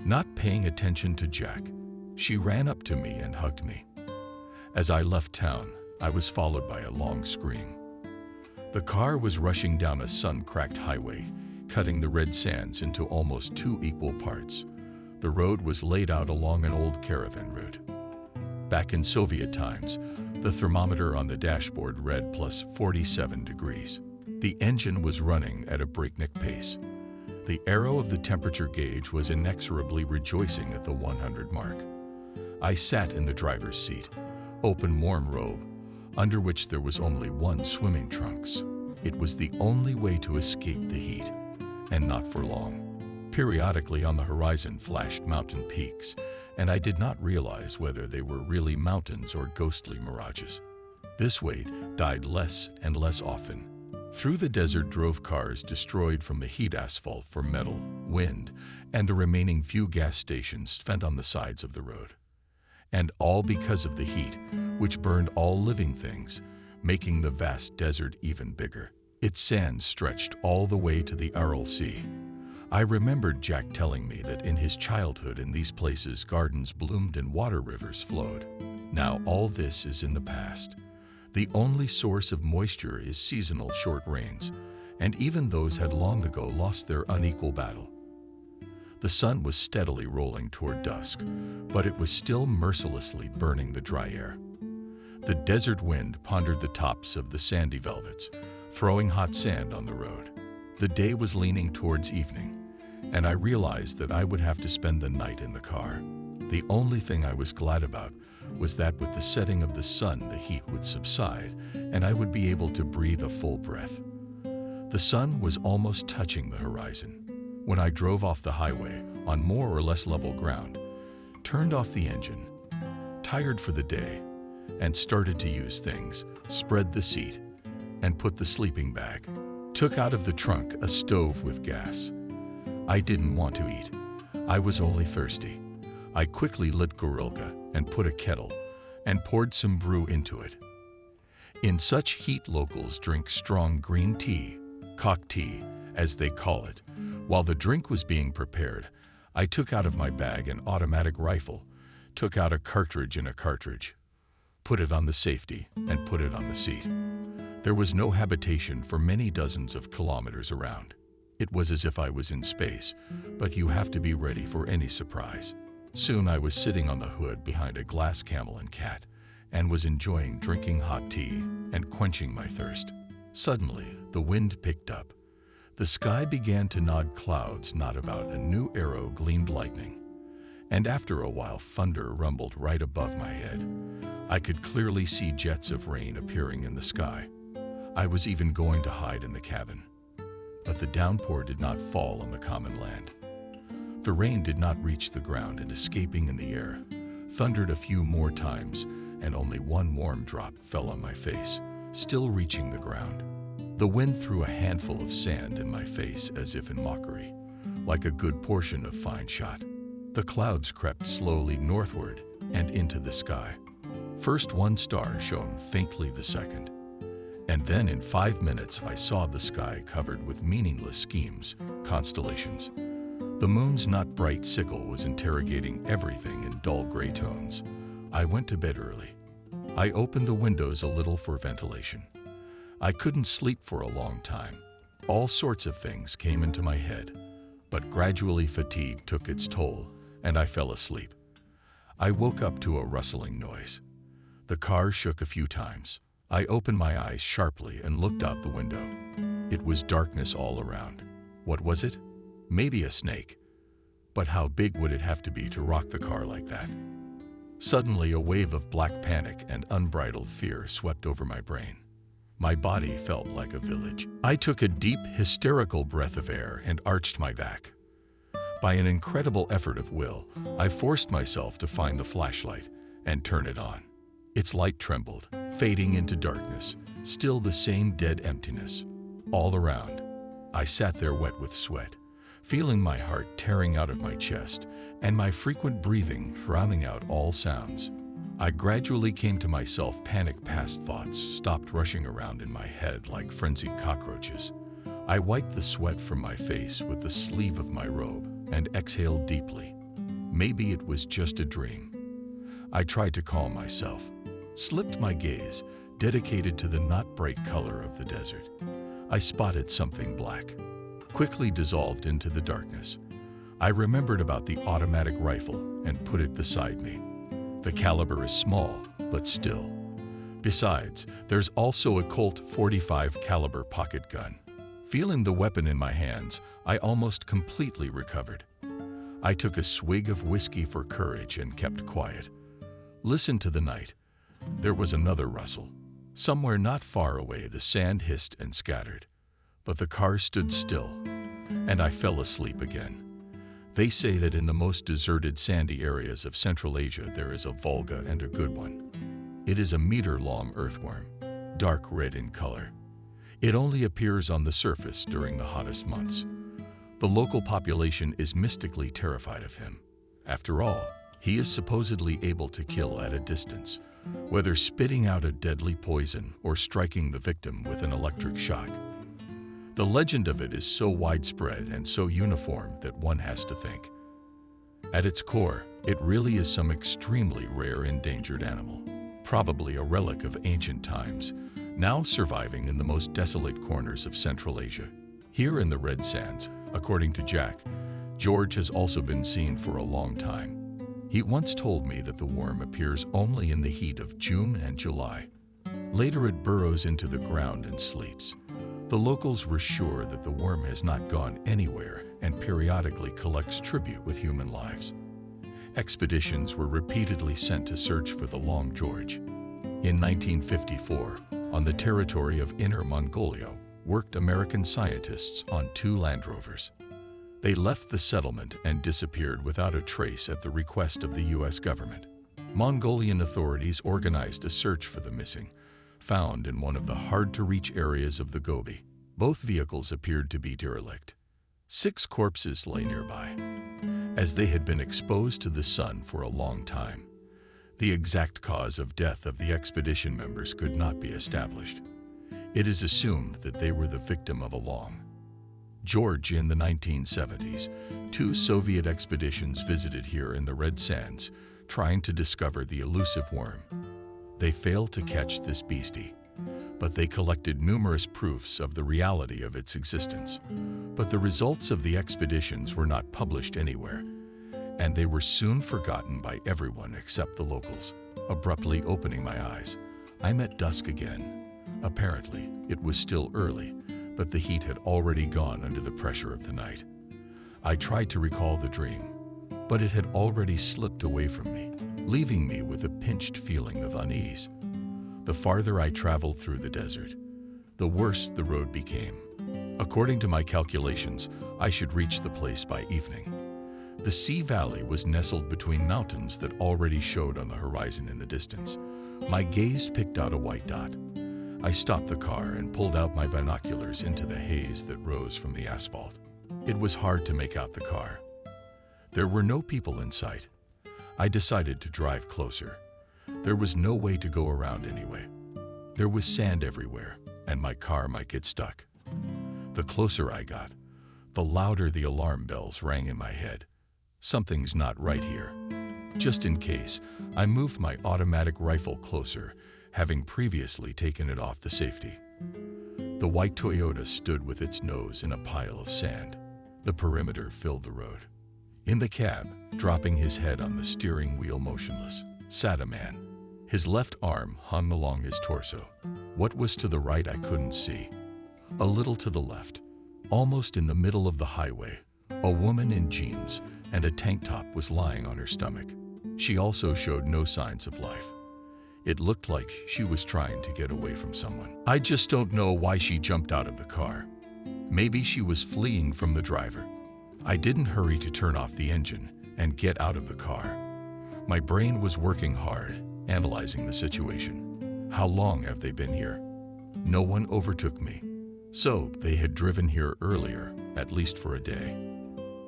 Not paying attention to Jack, she ran up to me and hugged me. As I left town, I was followed by a long scream. The car was rushing down a sun-cracked highway, cutting the red sands into almost 2 equal parts. The road was laid out along an old caravan route. Back in Soviet times, the thermometer on the dashboard read plus 47 degrees. The engine was running at a breakneck pace. The arrow of the temperature gauge was inexorably rejoicing at the 100 mark. I sat in the driver's seat, open warm robe, under which there was only one swimming trunks. It was the only way to escape the heat, and not for long. Periodically on the horizon flashed mountain peaks, and I did not realize whether they were really mountains or ghostly mirages. This wait died less and less often. Through the desert drove cars destroyed from the heat asphalt for metal, wind, and the remaining few gas stations spent on the sides of the road. And all because of the heat, which burned all living things, making the vast desert even bigger. Its sands stretched all the way to the Aral Sea. I remembered Jack telling me that in his childhood in these places gardens bloomed and water rivers flowed. Now all this is in the past. The only source of moisture is seasonal short rains, and even those had long ago lost their unequal battle. The sun was steadily rolling toward dusk, but it was still mercilessly burning the dry air. The desert wind pondered the tops of the sandy velvets, throwing hot sand on the road. The day was leaning towards evening, and I realized that I would have to spend the night in the car. The only thing I was glad about was that with the setting of the sun, the heat would subside, and I would be able to breathe a full breath. The sun was almost touching the horizon when I drove off the highway on more or less level ground, turned off the engine, tired for the day, and started to use things, spread the seat, and put the sleeping bag. Took out of the trunk a stove with gas. I didn't want to eat. I was only thirsty. I quickly lit Gorilka and put a kettle and poured some brew into it. In such heat, locals drink strong green tea, kok tea, as they call it. While the drink was being prepared, I took out of my bag an automatic rifle, took out a cartridge in a cartridge, put it on the safety, and put it on the seat. There was no habitation for many dozens of kilometers around. It was as if I was in space, but you have to be ready for any surprise. Soon I was sitting on the hood behind a glass Camel and Cat and was enjoying drinking hot tea and quenching my thirst. Suddenly, the wind picked up. The sky began to nod, clouds not about a new arrow gleamed lightning. And after a while, thunder rumbled right above my head. I could clearly see jets of rain appearing in the sky. I was even going to hide in the cabin. But the downpour did not fall on the common land. The rain did not reach the ground and, escaping in the air, thundered a few more times, and only one warm drop fell on my face, still reaching the ground. The wind threw a handful of sand in my face as if in mockery, like a good portion of fine shot. The clouds crept slowly northward and into the sky. First one star shone faintly, the second. And then in 5 minutes I saw the sky covered with meaningless schemes, constellations. The moon's not bright sickle was interrogating everything in dull gray tones. I went to bed early. I opened the windows a little for ventilation. I couldn't sleep for a long time. All sorts of things came into my head, but gradually fatigue took its toll, and I fell asleep. I woke up to a rustling noise. The car shook a few times. I opened my eyes sharply and looked out the window. It was darkness all around. What was it? Maybe a snake. But how big would it have to be to rock the car like that? Suddenly, a wave of black panic and unbridled fear swept over my brain. My body felt like a village. I took a deep, hysterical breath of air and arched my back. By an incredible effort of will, I forced myself to find the flashlight and turn it on. Its light trembled, fading into darkness, still the same dead emptiness. All around, I sat there wet with sweat, feeling my heart tearing out of my chest and my frequent breathing drowning out all sounds. I gradually came to myself. Panic past thoughts stopped rushing around in my head like frenzied cockroaches. I wiped the sweat from my face with the sleeve of my robe and exhaled deeply. Maybe it was just a dream. I tried to calm myself, slipped my gaze, dedicated to the not bright color of the desert. I spotted something black, quickly dissolved into the darkness. I remembered about the automatic rifle and put it beside me. The caliber is small, but still. Besides, there's also a Colt .45 caliber pocket gun. Feeling the weapon in my hands, I almost completely recovered. I took a swig of whiskey for courage and kept quiet. Listened to the night. There was another rustle. Somewhere not far away, the sand hissed and scattered. But the car stood still, and I fell asleep again. They say that in the most deserted sandy areas of Central Asia there is a Volga and a good one. It is a meter-long earthworm, dark red in color. It only appears on the surface during the hottest months. The local population is mystically terrified of him. After all, he is supposedly able to kill at a distance, whether spitting out a deadly poison or striking the victim with an electric shock. The legend of it is so widespread and so uniform that one has to think. At its core, it really is some extremely rare endangered animal, probably a relic of ancient times, now surviving in the most desolate corners of Central Asia. Here in the Red Sands, according to Jack, George has also been seen for a long time. He once told me that the worm appears only in the heat of June and July. Later it burrows into the ground and sleeps. The locals were sure that the worm has not gone anywhere and periodically collects tribute with human lives. Expeditions were repeatedly sent to search for the Long George. In 1954, on the territory of Inner Mongolia, worked American scientists on 2 Land Rovers. They left the settlement and disappeared without a trace at the request of the U.S. government. Mongolian authorities organized a search for the missing, found in one of the hard-to-reach areas of the Gobi. Both vehicles appeared to be derelict. 6 corpses lay nearby, as they had been exposed to the sun for a long time. The exact cause of death of the expedition members could not be established. It is assumed that they were the victim of a Long George. In the 1970s, 2 Soviet expeditions visited here in the Red Sands, trying to discover the elusive worm. They failed to catch this beastie, but they collected numerous proofs of the reality of its existence. But the results of the expeditions were not published anywhere, and they were soon forgotten by everyone except the locals. Abruptly opening my eyes, I'm at dusk again. Apparently, it was still early, but the heat had already gone under the pressure of the night. I tried to recall the dream, but it had already slipped away from me, leaving me with a pinched feeling of unease. The farther I traveled through the desert, the worse the road became. According to my calculations, I should reach the place by evening. The Sea Valley was nestled between mountains that already showed on the horizon in the distance. My gaze picked out a white dot. I stopped the car and pulled out my binoculars into the haze that rose from the asphalt. It was hard to make out the car. There were no people in sight. I decided to drive closer. There was no way to go around anyway. There was sand everywhere, and my car might get stuck. The closer I got, the louder the alarm bells rang in my head. Something's not right here. Just in case, I moved my automatic rifle closer, having previously taken it off the safety. The white Toyota stood with its nose in a pile of sand. The perimeter filled the road. In the cab, dropping his head on the steering wheel motionless, sat a man. His left arm hung along his torso. What was to the right I couldn't see. A little to the left, almost in the middle of the highway, a woman in jeans and a tank top was lying on her stomach. She also showed no signs of life. It looked like she was trying to get away from someone. I just don't know why she jumped out of the car. Maybe she was fleeing from the driver. I didn't hurry to turn off the engine and get out of the car. My brain was working hard, analyzing the situation. How long have they been here? No one overtook me. So they had driven here earlier, at least for a day.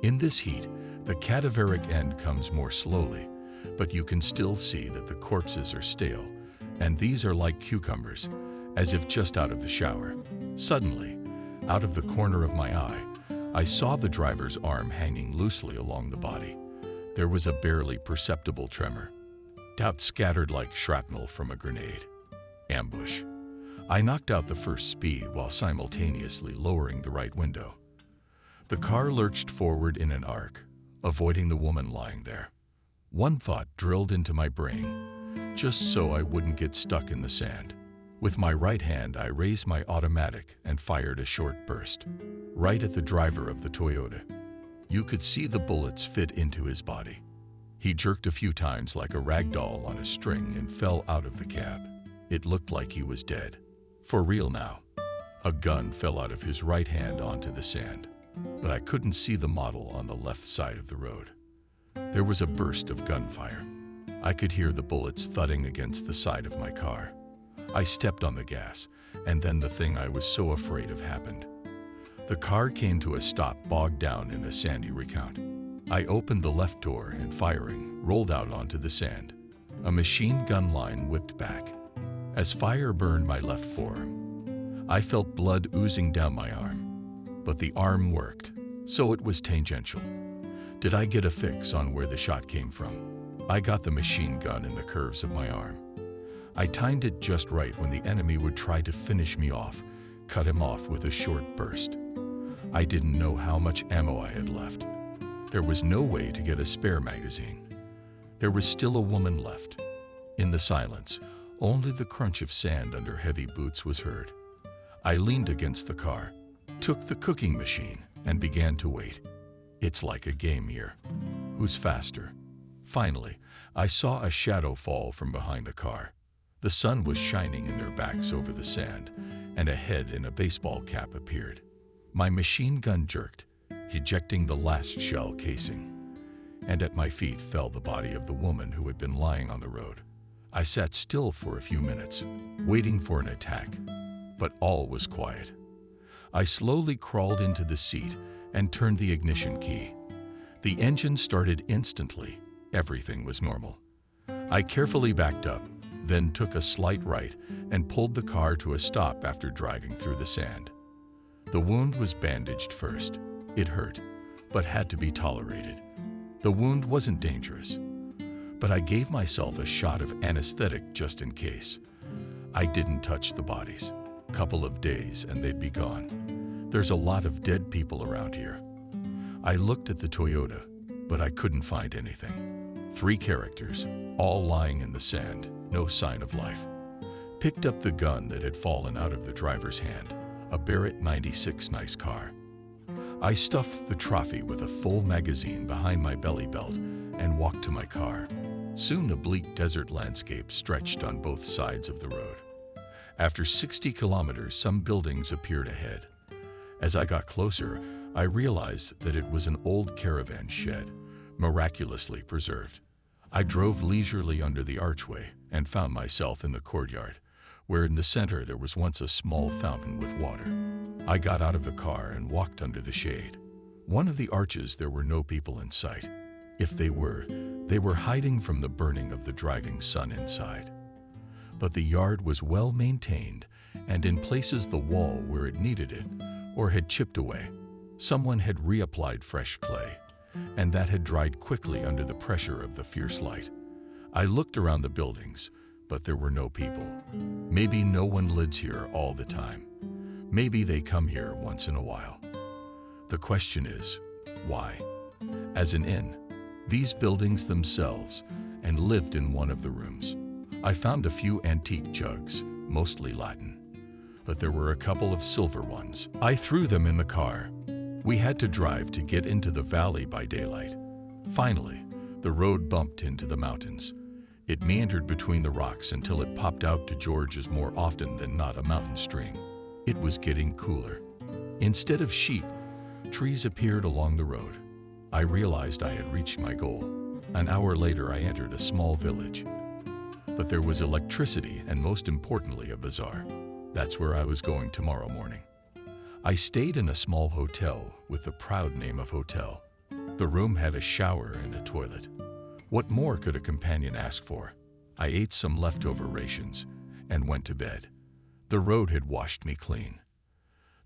In this heat, the cadaveric end comes more slowly, but you can still see that the corpses are stale, and these are like cucumbers, as if just out of the shower. Suddenly, out of the corner of my eye, I saw the driver's arm hanging loosely along the body. There was a barely perceptible tremor. Doubt scattered like shrapnel from a grenade. Ambush. I knocked out the first speed while simultaneously lowering the right window. The car lurched forward in an arc, avoiding the woman lying there. One thought drilled into my brain, just so I wouldn't get stuck in the sand. With my right hand, I raised my automatic and fired a short burst, right at the driver of the Toyota. You could see the bullets fit into his body. He jerked a few times like a rag doll on a string and fell out of the cab. It looked like he was dead. For real now. A gun fell out of his right hand onto the sand. but I couldn't see the model on the left side of the road. There was a burst of gunfire. I could hear the bullets thudding against the side of my car. I stepped on the gas, and then the thing I was so afraid of happened. The car came to a stop, bogged down in a sandy recount. I opened the left door and, firing, rolled out onto the sand. A machine gun line whipped back. As fire burned my left forearm, I felt blood oozing down my arm. But the arm worked, so it was tangential. Did I get a fix on where the shot came from? I got the machine gun in the curves of my arm. I timed it just right when the enemy would try to finish me off, cut him off with a short burst. I didn't know how much ammo I had left. There was no way to get a spare magazine. There was still a woman left. In the silence, only the crunch of sand under heavy boots was heard. I leaned against the car, took the cooking machine, and began to wait. It's like a game here. Who's faster? Finally, I saw a shadow fall from behind the car. The sun was shining in their backs over the sand, and a head in a baseball cap appeared. My machine gun jerked, ejecting the last shell casing, and at my feet fell the body of the woman who had been lying on the road. I sat still for a few minutes, waiting for an attack, but all was quiet. I slowly crawled into the seat and turned the ignition key. The engine started instantly. Everything was normal. I carefully backed up, then took a slight right and pulled the car to a stop after driving through the sand. The wound was bandaged first. It hurt, but had to be tolerated. The wound wasn't dangerous, but I gave myself a shot of anesthetic just in case. I didn't touch the bodies. Couple of days and they'd be gone. There's a lot of dead people around here. I looked at the Toyota, but I couldn't find anything. 3 characters, all lying in the sand, no sign of life. Picked up the gun that had fallen out of the driver's hand, a Barrett 96 nice car. I stuffed the trophy with a full magazine behind my belly belt and walked to my car. Soon a bleak desert landscape stretched on both sides of the road. After 60 kilometers, some buildings appeared ahead. As I got closer, I realized that it was an old caravan shed, miraculously preserved. I drove leisurely under the archway and found myself in the courtyard, where in the center there was once a small fountain with water. I got out of the car and walked under the shade. One of the arches, there were no people in sight. If they were hiding from the burning of the driving sun inside. But the yard was well maintained, and in places the wall where it needed it, or had chipped away, someone had reapplied fresh clay, and that had dried quickly under the pressure of the fierce light. I looked around the buildings, but there were no people. Maybe no one lives here all the time. Maybe they come here once in a while. The question is, why? As an inn, these buildings themselves, and lived in one of the rooms. I found a few antique jugs, mostly Latin, but there were a couple of silver ones. I threw them in the car. We had to drive to get into the valley by daylight. Finally, the road bumped into the mountains. It meandered between the rocks until it popped out to George's more often than not a mountain stream. It was getting cooler. Instead of sheep, trees appeared along the road. I realized I had reached my goal. An hour later, I entered a small village. But there was electricity and, most importantly, a bazaar. That's where I was going tomorrow morning. I stayed in a small hotel with the proud name of hotel. The room had a shower and a toilet. What more could a companion ask for? I ate some leftover rations and went to bed. The road had washed me clean.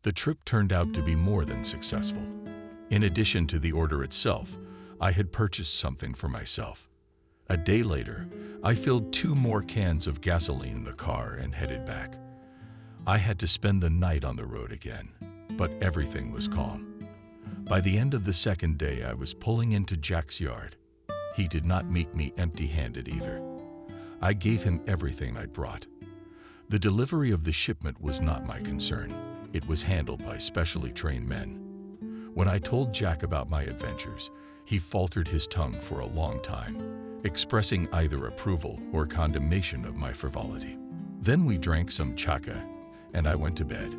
The trip turned out to be more than successful. In addition to the order itself, I had purchased something for myself. A day later, I filled 2 more cans of gasoline in the car and headed back. I had to spend the night on the road again, but everything was calm. By the end of the second day, I was pulling into Jack's yard. He did not meet me empty-handed either. I gave him everything I'd brought. The delivery of the shipment was not my concern. It was handled by specially trained men. When I told Jack about my adventures, he faltered his tongue for a long time, expressing either approval or condemnation of my frivolity. Then we drank some chaka, and I went to bed.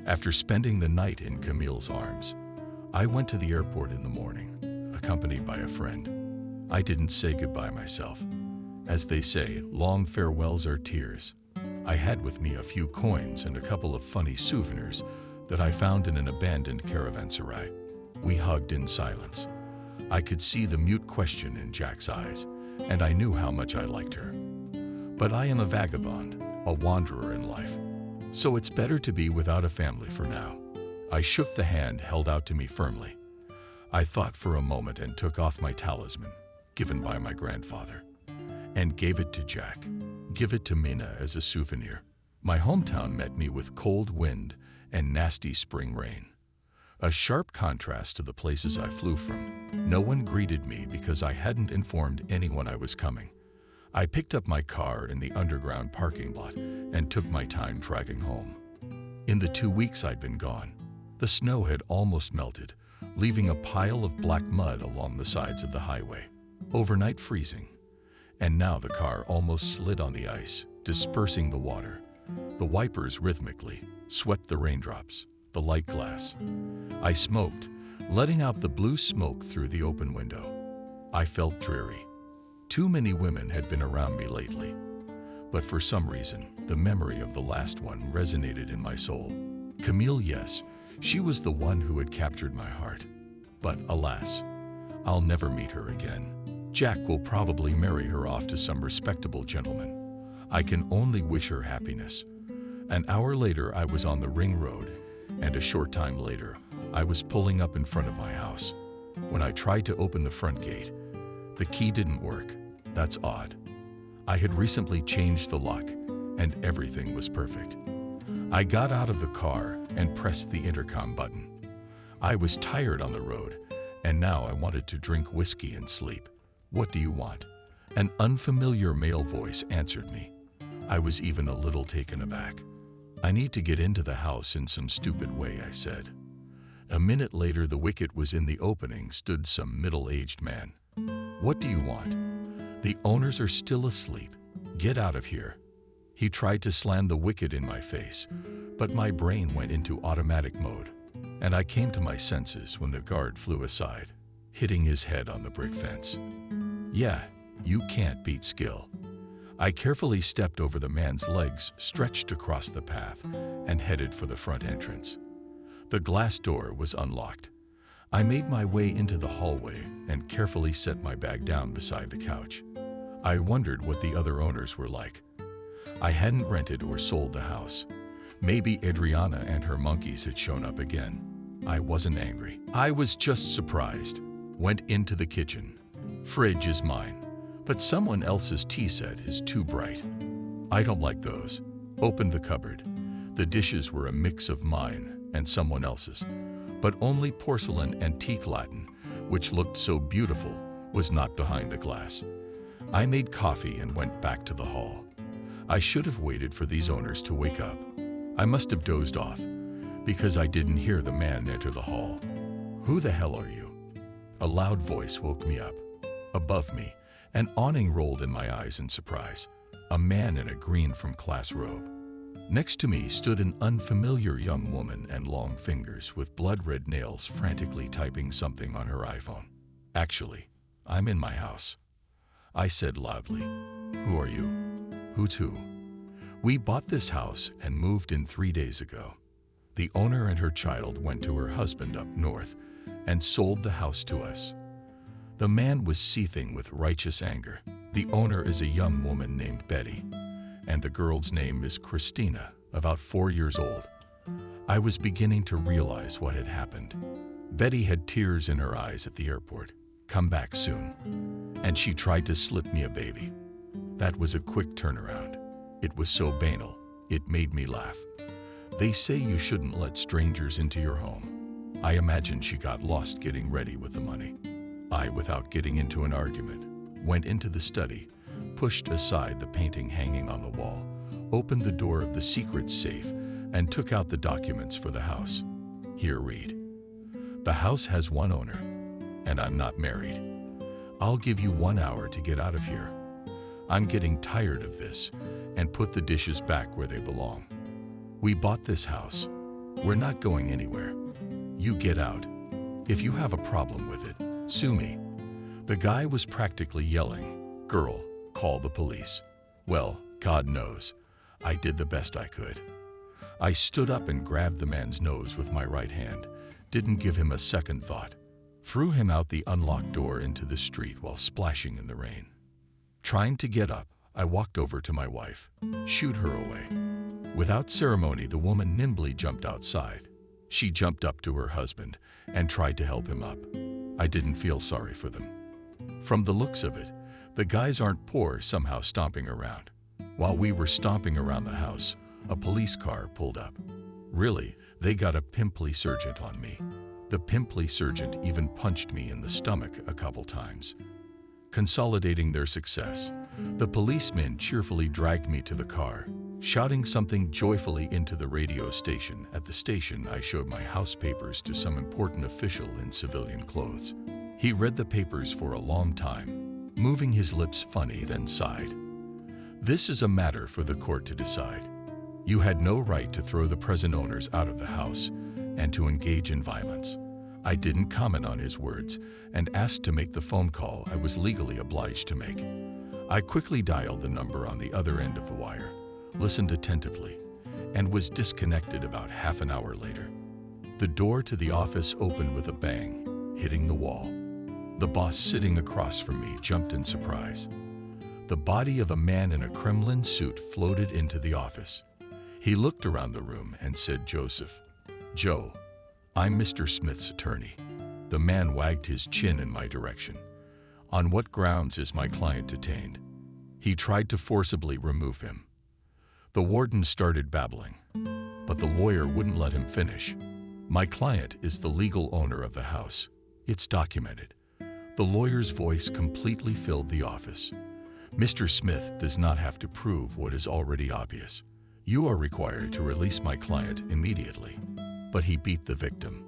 After spending the night in Camille's arms, I went to the airport in the morning, accompanied by a friend. I didn't say goodbye myself. As they say, long farewells are tears. I had with me a few coins and a couple of funny souvenirs that I found in an abandoned caravanserai. We hugged in silence. I could see the mute question in Jack's eyes, and I knew how much I liked her. But I am a vagabond, a wanderer in life, so it's better to be without a family for now. I shook the hand held out to me firmly. I thought for a moment and took off my talisman, given by my grandfather, and gave it to Jack. Give it to Mina as a souvenir. My hometown met me with cold wind and nasty spring rain. A sharp contrast to the places I flew from. No one greeted me because I hadn't informed anyone I was coming. I picked up my car in the underground parking lot and took my time dragging home. In the 2 weeks I'd been gone, the snow had almost melted, leaving a pile of black mud along the sides of the highway, overnight freezing. And now the car almost slid on the ice, dispersing the water. The wipers rhythmically swept the raindrops, the light glass. I smoked, letting out the blue smoke through the open window. I felt dreary. Too many women had been around me lately. But for some reason, the memory of the last one resonated in my soul. Camille, yes, she was the one who had captured my heart. But alas, I'll never meet her again. Jack will probably marry her off to some respectable gentleman. I can only wish her happiness. An hour later, I was on the ring road, and a short time later, I was pulling up in front of my house. When I tried to open the front gate, the key didn't work. That's odd. I had recently changed the lock, and everything was perfect. I got out of the car and pressed the intercom button. I was tired on the road, and now I wanted to drink whiskey and sleep. "What do you want?" An unfamiliar male voice answered me. I was even a little taken aback. "I need to get into the house in some stupid way," I said. A minute later, the wicket was in the opening, stood some middle-aged man. "What do you want?" "The owners are still asleep. Get out of here." He tried to slam the wicket in my face, but my brain went into automatic mode, and I came to my senses when the guard flew aside, hitting his head on the brick fence. Yeah, you can't beat skill. I carefully stepped over the man's legs stretched across the path and headed for the front entrance. The glass door was unlocked. I made my way into the hallway and carefully set my bag down beside the couch. I wondered what the other owners were like. I hadn't rented or sold the house. Maybe Adriana and her monkeys had shown up again. I wasn't angry. I was just surprised. Went into the kitchen. Fridge is mine, but someone else's tea set is too bright. I don't like those. Opened the cupboard. The dishes were a mix of mine and someone else's, but only porcelain antique Latin, which looked so beautiful, was not behind the glass. I made coffee and went back to the hall. I should have waited for these owners to wake up. I must have dozed off, because I didn't hear the man enter the hall. "Who the hell are you?" A loud voice woke me up. Above me, an awning rolled in my eyes in surprise. A man in a green from class robe. Next to me stood an unfamiliar young woman and long fingers with blood-red nails frantically typing something on her iPhone. "Actually, I'm in my house," I said loudly. "Who are you?" "Who to?" "We bought this house and moved in 3 days ago. The owner and her child went to her husband up north and sold the house to us." The man was seething with righteous anger. "The owner is a young woman named Betty, and the girl's name is Christina, about 4 years old." I was beginning to realize what had happened. Betty had tears in her eyes at the airport. "Come back soon." And she tried to slip me a baby. That was a quick turnaround. It was so banal, it made me laugh. They say you shouldn't let strangers into your home. I imagine she got lost getting ready with the money. I, without getting into an argument, went into the study, pushed aside the painting hanging on the wall, opened the door of the secret safe, and took out the documents for the house. "Here, read. The house has one owner, and I'm not married. I'll give you 1 hour to get out of here. I'm getting tired of this, and put the dishes back where they belong. We bought this house. We're not going anywhere. You get out. If you have a problem with it, sue me. The guy was practically yelling, "Girl, call the police." Well, God knows, I did the best I could. I stood up and grabbed the man's nose with my right hand, didn't give him a second thought, threw him out the unlocked door into the street while splashing in the rain. Trying to get up, I walked over to my wife, shooed her away. Without ceremony, the woman nimbly jumped outside. She jumped up to her husband and tried to help him up. I didn't feel sorry for them. From the looks of it, the guys aren't poor somehow stomping around. While we were stomping around the house, a police car pulled up. Really, they got a pimply sergeant on me. The pimply sergeant even punched me in the stomach a couple times. Consolidating their success, the policemen cheerfully dragged me to the car, shouting something joyfully into the radio station. At the station, I showed my house papers to some important official in civilian clothes. He read the papers for a long time, moving his lips funny, then sighed. "This is a matter for the court to decide. You had no right to throw the present owners out of the house and to engage in violence." I didn't comment on his words and asked to make the phone call I was legally obliged to make. I quickly dialed the number on the other end of the wire, listened attentively, and was disconnected about half an hour later. The door to the office opened with a bang, hitting the wall. The boss sitting across from me jumped in surprise. The body of a man in a Kremlin suit floated into the office. He looked around the room and said, "Joseph." "Joe, I'm Mr. Smith's attorney." The man wagged his chin in my direction. "On what grounds is my client detained?" He tried to forcibly remove him. The warden started babbling, but the lawyer wouldn't let him finish. "My client is the legal owner of the house. It's documented." The lawyer's voice completely filled the office. "Mr. Smith does not have to prove what is already obvious. You are required to release my client immediately." But he beat the victim.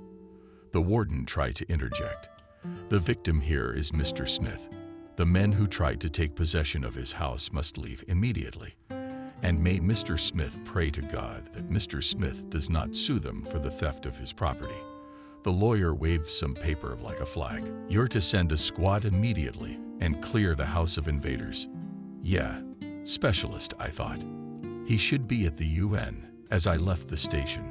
The warden tried to interject. "The victim here is Mr. Smith. The men who tried to take possession of his house must leave immediately. And may Mr. Smith pray to God that Mr. Smith does not sue them for the theft of his property." The lawyer waved some paper like a flag. "You're to send a squad immediately and clear the house of invaders." Yeah, specialist, I thought. He should be at the UN. As I left the station,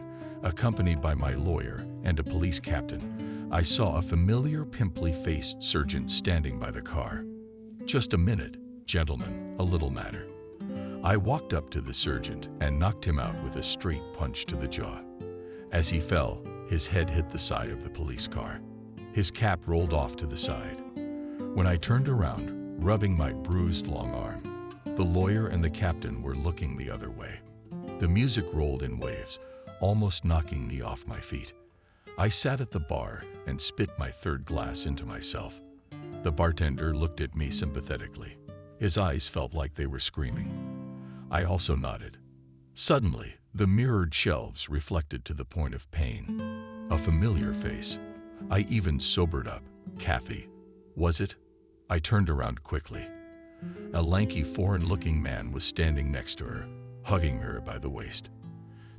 accompanied by my lawyer and a police captain, I saw a familiar pimply-faced sergeant standing by the car. "Just a minute, gentlemen, a little matter." I walked up to the sergeant and knocked him out with a straight punch to the jaw. As he fell, his head hit the side of the police car. His cap rolled off to the side. When I turned around, rubbing my bruised long arm, the lawyer and the captain were looking the other way. The music rolled in waves, almost knocking me off my feet. I sat at the bar and spit my third glass into myself. The bartender looked at me sympathetically. His eyes felt like they were screaming. I also nodded. Suddenly, the mirrored shelves reflected to the point of pain. A familiar face. I even sobered up. "Kathy, was it?" I turned around quickly. A lanky, foreign-looking man was standing next to her, hugging her by the waist.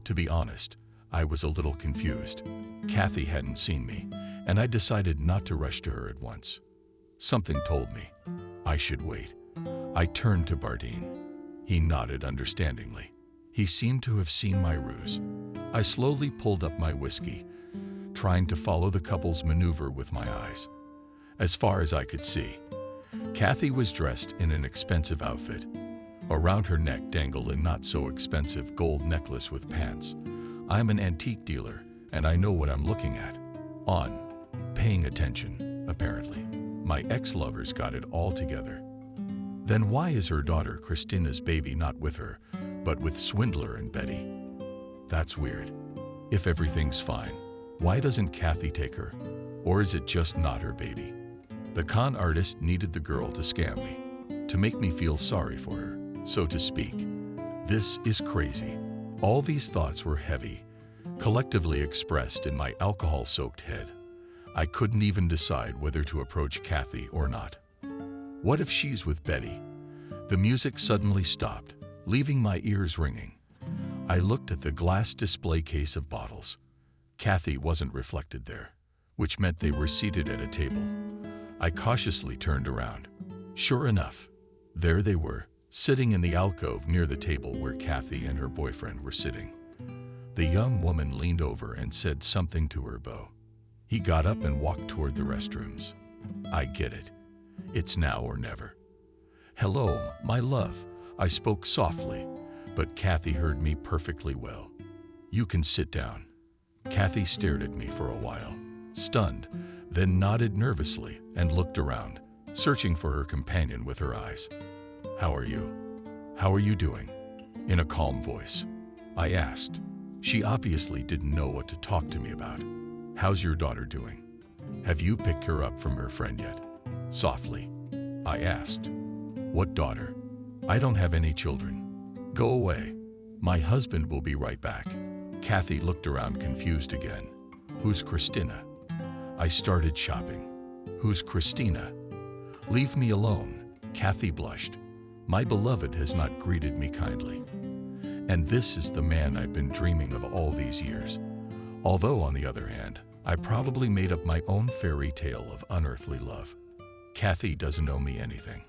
To be honest, I was a little confused. Kathy hadn't seen me, and I decided not to rush to her at once. Something told me I should wait. I turned to Bardeen. He nodded understandingly. He seemed to have seen my ruse. I slowly pulled up my whiskey, trying to follow the couple's maneuver with my eyes. As far as I could see, Kathy was dressed in an expensive outfit. Around her neck dangled a not-so-expensive gold necklace with pants. I'm an antique dealer, and I know what I'm looking at. Paying attention, apparently. My ex-lovers got it all together. Then why is her daughter Christina's baby not with her, but with Swindler and Betty? That's weird. If everything's fine, why doesn't Kathy take her? Or is it just not her baby? The con artist needed the girl to scam me, to make me feel sorry for her, so to speak. This is crazy. All these thoughts were heavy, collectively expressed in my alcohol-soaked head. I couldn't even decide whether to approach Kathy or not. What if she's with Betty? The music suddenly stopped, leaving my ears ringing. I looked at the glass display case of bottles. Kathy wasn't reflected there, which meant they were seated at a table. I cautiously turned around. Sure enough, there they were, sitting in the alcove near the table where Kathy and her boyfriend were sitting. The young woman leaned over and said something to her beau. He got up and walked toward the restrooms. I get it. It's now or never. "Hello, my love," I spoke softly, but Kathy heard me perfectly well. "You can sit down." Kathy stared at me for a while, stunned, then nodded nervously and looked around, searching for her companion with her eyes. "How are you? How are you doing?" In a calm voice, I asked. She obviously didn't know what to talk to me about. "How's your daughter doing? Have you picked her up from her friend yet?" Softly, I asked. "What daughter? I don't have any children. Go away. My husband will be right back." Kathy looked around confused again. "Who's Christina?" I started shopping. "Who's Christina?" "Leave me alone." Kathy blushed. "My beloved has not greeted me kindly. And this is the man I've been dreaming of all these years. Although, on the other hand, I probably made up my own fairy tale of unearthly love. Kathy doesn't owe me anything."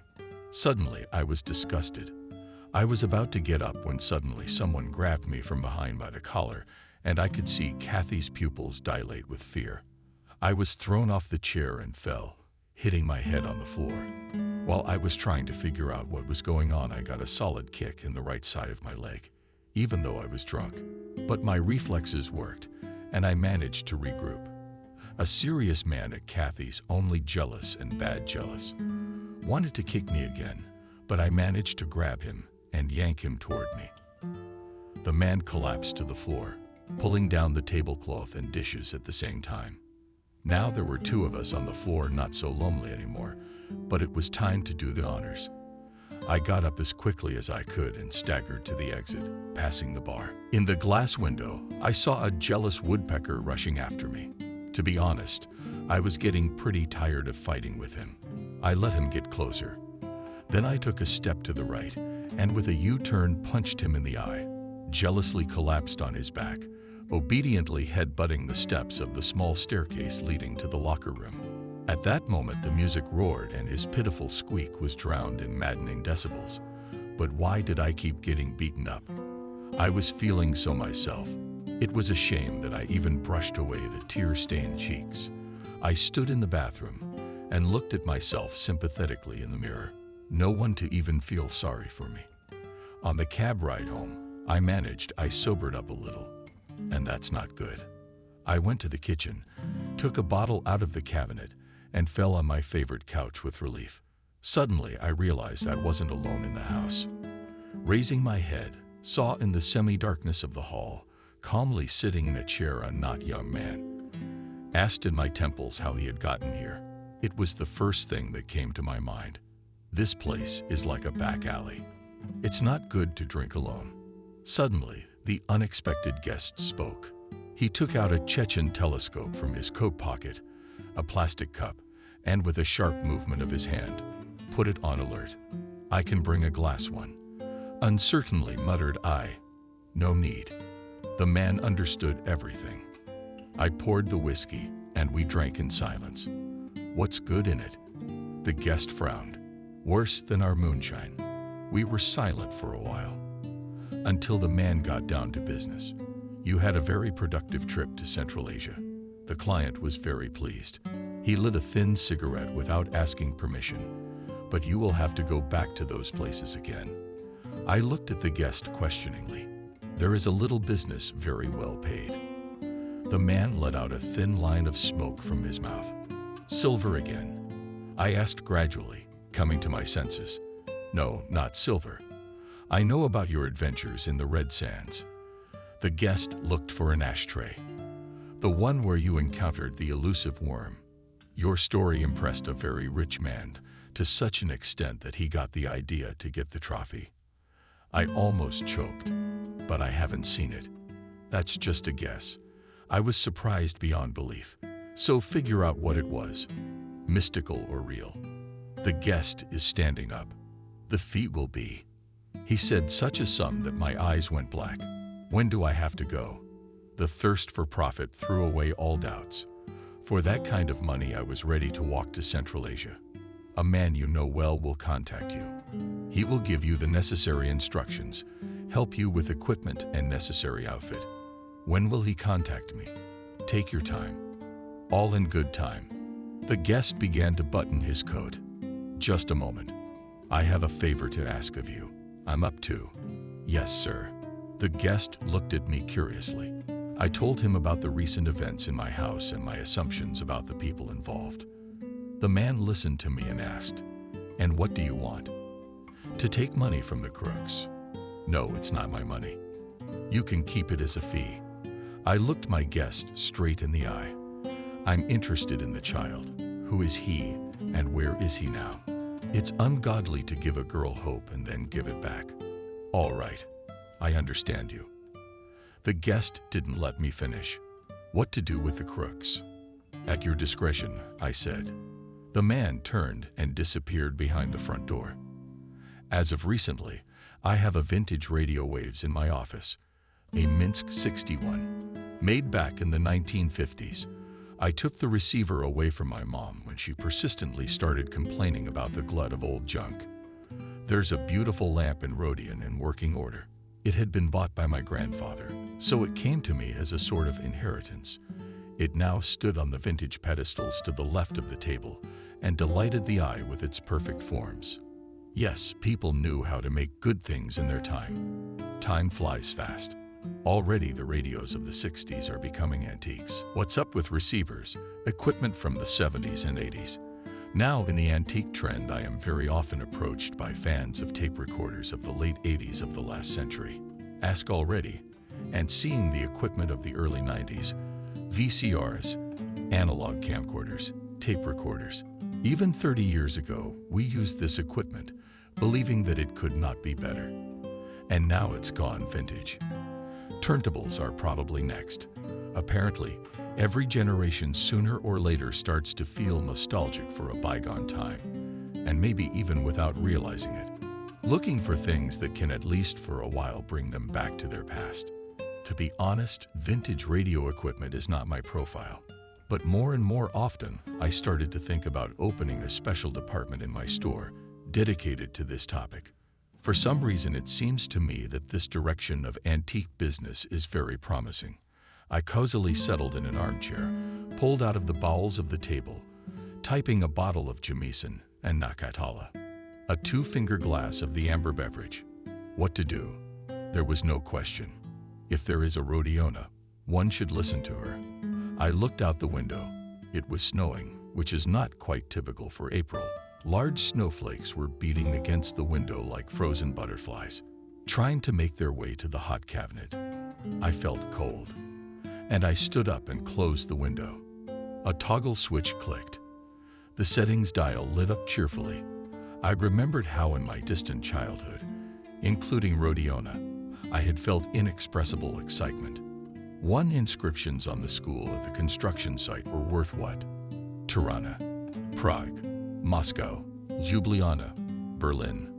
Suddenly, I was disgusted. I was about to get up when suddenly someone grabbed me from behind by the collar, and I could see Kathy's pupils dilate with fear. I was thrown off the chair and fell, hitting my head on the floor. While I was trying to figure out what was going on, I got a solid kick in the right side of my leg, even though I was drunk. But my reflexes worked, and I managed to regroup. A serious man at Kathy's, only jealous and bad jealous, wanted to kick me again, but I managed to grab him and yank him toward me. The man collapsed to the floor, pulling down the tablecloth and dishes at the same time. Now there were two of us on the floor, not so lonely anymore, but it was time to do the honors. I got up as quickly as I could and staggered to the exit, passing the bar. In the glass window, I saw a jealous woodpecker rushing after me. To be honest, I was getting pretty tired of fighting with him. I let him get closer. Then I took a step to the right, and with a U-turn punched him in the eye, jealously collapsed on his back, obediently headbutting the steps of the small staircase leading to the locker room. At that moment, the music roared and his pitiful squeak was drowned in maddening decibels. But why did I keep getting beaten up? I was feeling so myself. It was a shame that I even brushed away the tear-stained cheeks. I stood in the bathroom and looked at myself sympathetically in the mirror. No one to even feel sorry for me. On the cab ride home, I sobered up a little. And that's not good. I went to the kitchen, took a bottle out of the cabinet, and fell on my favorite couch with relief. Suddenly, I realized I wasn't alone in the house. Raising my head, saw in the semi-darkness of the hall, calmly sitting in a chair, a not young man. Asked in my temples how he had gotten here. It was the first thing that came to my mind. This place is like a back alley. It's not good to drink alone. Suddenly, the unexpected guest spoke. He took out a Chechen telescope from his coat pocket, a plastic cup, and with a sharp movement of his hand, put it on alert. "I can bring a glass one." Uncertainly muttered I. "No need." The man understood everything. I poured the whiskey, and we drank in silence. "What's good in it?" The guest frowned. "Worse than our moonshine." We were silent for a while, until the man got down to business. "You had a very productive trip to Central Asia." The client was very pleased. He lit a thin cigarette without asking permission. "But you will have to go back to those places again." I looked at the guest questioningly. "There is a little business very well paid." The man let out a thin line of smoke from his mouth. "Silver again?" I asked gradually, coming to my senses. "No, not silver. I know about your adventures in the Red Sands." The guest looked for an ashtray. "The one where you encountered the elusive worm. Your story impressed a very rich man to such an extent that he got the idea to get the trophy." I almost choked, but I haven't seen it. That's just a guess. I was surprised beyond belief. So figure out what it was, mystical or real. The guest is standing up. "The fee will be..." He said such a sum that my eyes went black. "When do I have to go?" The thirst for profit threw away all doubts. For that kind of money, I was ready to walk to Central Asia. A man you know well will contact you. He will give you the necessary instructions, help you with equipment and necessary outfit. When will he contact me? Take your time. All in good time. The guest began to button his coat. Just a moment. I have a favor to ask of you. I'm up to. Yes, sir. The guest looked at me curiously. I told him about the recent events in my house and my assumptions about the people involved. The man listened to me and asked, "And what do you want?" "To take money from the crooks." "No, it's not my money. You can keep it as a fee." I looked my guest straight in the eye. "I'm interested in the child. Who is he, and where is he now? It's ungodly to give a girl hope and then give it back." "All right, I understand you." The guest didn't let me finish. "What to do with the crooks?" "At your discretion," I said. The man turned and disappeared behind the front door. As of recently, I have a vintage radio waves in my office, a Minsk 61, made back in the 1950s. I took the receiver away from my mom when she persistently started complaining about the glut of old junk. There's a beautiful lamp in Rodion in working order. It had been bought by my grandfather, so it came to me as a sort of inheritance. It now stood on the vintage pedestals to the left of the table and delighted the eye with its perfect forms. Yes, people knew how to make good things in their time. Time flies fast. Already the radios of the 60s are becoming antiques. What's up with receivers, equipment from the 70s and 80s? Now, in the antique trend, I am very often approached by fans of tape recorders of the late 80s of the last century. Ask already, and seeing the equipment of the early 90s, VCRs, analog camcorders, tape recorders. Even 30 years ago, we used this equipment, believing that it could not be better. And now it's gone vintage. Turntables are probably next. Apparently, every generation sooner or later starts to feel nostalgic for a bygone time, and maybe even without realizing it, looking for things that can at least for a while bring them back to their past. To be honest, vintage radio equipment is not my profile, but more and more often, I started to think about opening a special department in my store dedicated to this topic. For some reason, it seems to me that this direction of antique business is very promising. I cozily settled in an armchair, pulled out of the bowels of the table, typing a bottle of Jamieson and Nakatala, a 2-finger glass of the amber beverage. What to do? There was no question. If there is a Rodiona, one should listen to her. I looked out the window. It was snowing, which is not quite typical for April. Large snowflakes were beating against the window like frozen butterflies, trying to make their way to the hot cabinet. I felt cold, and I stood up and closed the window. A toggle switch clicked. The settings dial lit up cheerfully. I remembered how in my distant childhood, including Rodiona, I had felt inexpressible excitement. One inscriptions on the school at the construction site were worth what? Tirana, Prague, Moscow, Ljubljana, Berlin.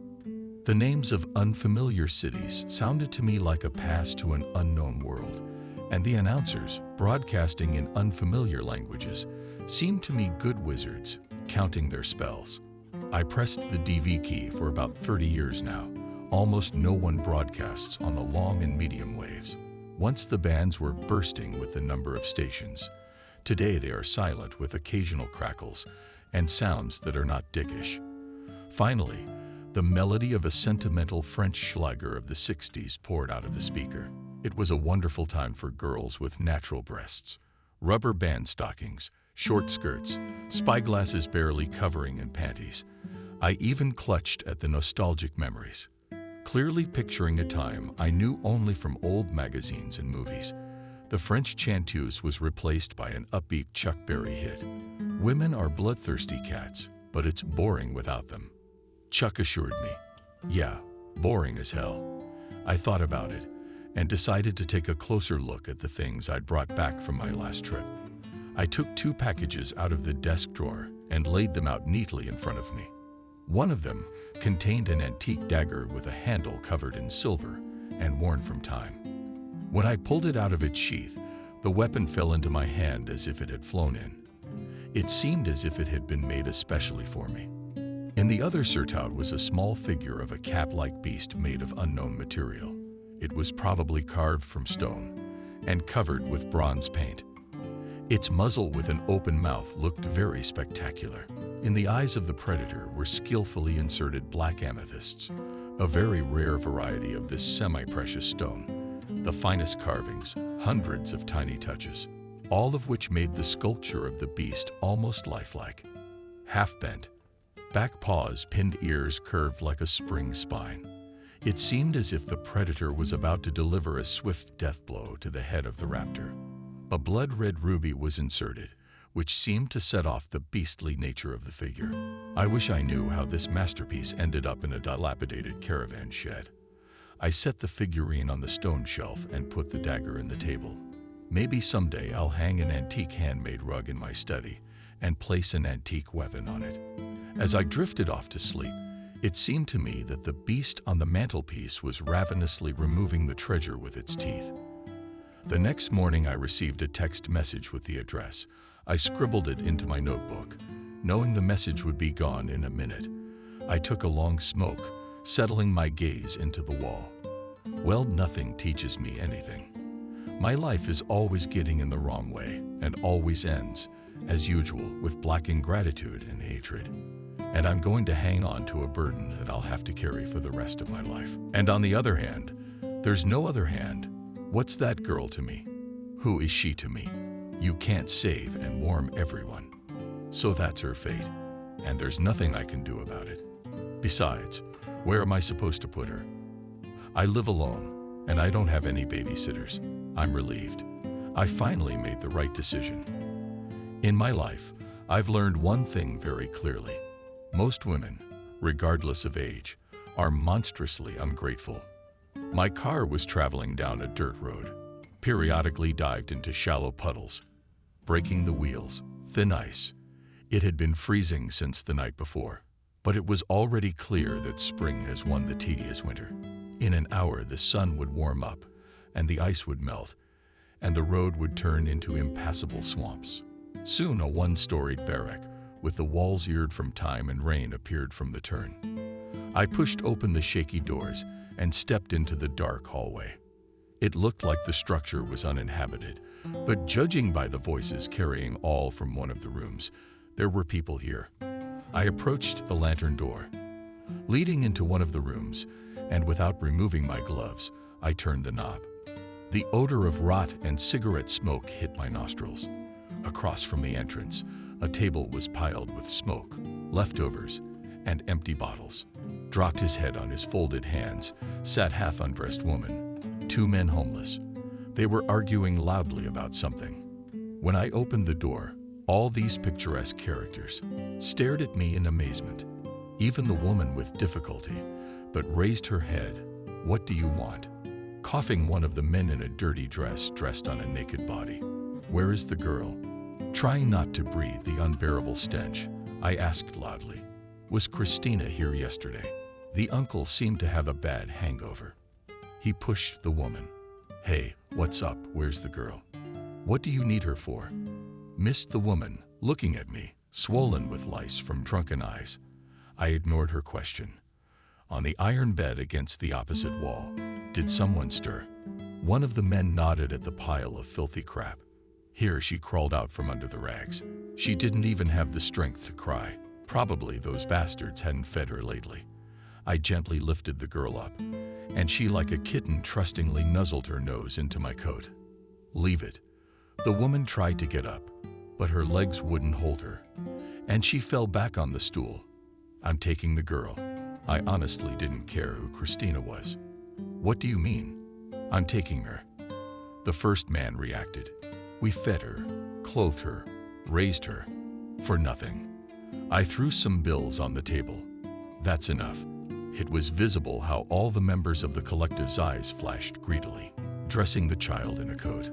The names of unfamiliar cities sounded to me like a pass to an unknown world, and the announcers, broadcasting in unfamiliar languages, seemed to me good wizards, counting their spells. I pressed the DV key for about 30 years now. Almost no one broadcasts on the long and medium waves. Once the bands were bursting with the number of stations. Today they are silent with occasional crackles and sounds that are not dickish. Finally, the melody of a sentimental French Schlager of the 60s poured out of the speaker. It was a wonderful time for girls with natural breasts, rubber band stockings, short skirts, spyglasses barely covering, and panties. I even clutched at the nostalgic memories, clearly picturing a time I knew only from old magazines and movies. The French chanteuse was replaced by an upbeat Chuck Berry hit. Women are bloodthirsty cats, but it's boring without them. Chuck assured me. Yeah, boring as hell. I thought about it and decided to take a closer look at the things I'd brought back from my last trip. I took 2 packages out of the desk drawer and laid them out neatly in front of me. One of them contained an antique dagger with a handle covered in silver and worn from time. When I pulled it out of its sheath, the weapon fell into my hand as if it had flown in. It seemed as if it had been made especially for me. In the other surtout was a small figure of a cat-like beast made of unknown material. It was probably carved from stone and covered with bronze paint. Its muzzle with an open mouth looked very spectacular. In the eyes of the predator were skillfully inserted black amethysts, a very rare variety of this semi-precious stone. The finest carvings, hundreds of tiny touches, all of which made the sculpture of the beast almost lifelike. Half-bent, back paws, pinned ears curved like a spring spine. It seemed as if the predator was about to deliver a swift death blow to the head of the raptor. A blood-red ruby was inserted, which seemed to set off the beastly nature of the figure. I wish I knew how this masterpiece ended up in a dilapidated caravan shed. I set the figurine on the stone shelf and put the dagger in the table. Maybe someday I'll hang an antique handmade rug in my study and place an antique weapon on it. As I drifted off to sleep, it seemed to me that the beast on the mantelpiece was ravenously removing the treasure with its teeth. The next morning I received a text message with the address. I scribbled it into my notebook, knowing the message would be gone in a minute. I took a long smoke, settling my gaze into the wall. Well, nothing teaches me anything. My life is always getting in the wrong way and always ends, as usual, with black ingratitude and hatred. And I'm going to hang on to a burden that I'll have to carry for the rest of my life. And on the other hand, there's no other hand. What's that girl to me? Who is she to me? You can't save and warm everyone. So that's her fate, and there's nothing I can do about it. Besides, where am I supposed to put her? I live alone, and I don't have any babysitters. I'm relieved. I finally made the right decision. In my life, I've learned one thing very clearly. Most women, regardless of age, are monstrously ungrateful. My car was traveling down a dirt road, periodically dived into shallow puddles, breaking the wheels, thin ice. It had been freezing since the night before, but it was already clear that spring has won the tedious winter. In an hour, the sun would warm up, and the ice would melt, and the road would turn into impassable swamps. Soon a one-storied barrack, with the walls eared from time and rain, appeared from the turn. I pushed open the shaky doors and stepped into the dark hallway. It looked like the structure was uninhabited, but judging by the voices carrying all from one of the rooms, there were people here. I approached the lantern door, leading into one of the rooms, and without removing my gloves, I turned the knob. The odor of rot and cigarette smoke hit my nostrils. Across from the entrance, a table was piled with smoke, leftovers, and empty bottles. Dropped his head on his folded hands, sat half-undressed woman, two men homeless. They were arguing loudly about something. When I opened the door, all these picturesque characters stared at me in amazement. Even the woman with difficulty, but raised her head. "What do you want?" Coughing, one of the men in a dirty dress dressed on a naked body. "Where is the girl?" Trying not to breathe the unbearable stench, I asked loudly, "Was Christina here yesterday?" The uncle seemed to have a bad hangover. He pushed the woman. "Hey, what's up? Where's the girl? What do you need her for?" Missed the woman, looking at me, swollen with lice from drunken eyes. I ignored her question. On the iron bed against the opposite wall, did someone stir? One of the men nodded at the pile of filthy crap. Here she crawled out from under the rags. She didn't even have the strength to cry. Probably those bastards hadn't fed her lately. I gently lifted the girl up, and she, like a kitten, trustingly nuzzled her nose into my coat. "Leave it." The woman tried to get up, but her legs wouldn't hold her, and she fell back on the stool. "I'm taking the girl." I honestly didn't care who Christina was. "What do you mean?" "I'm taking her." The first man reacted. "We fed her, clothed her, raised her, for nothing." I threw some bills on the table. "That's enough." It was visible how all the members of the collective's eyes flashed greedily, dressing the child in a coat.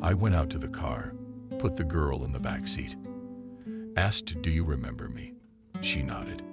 I went out to the car, put the girl in the back seat. Asked, "Do you remember me?" She nodded.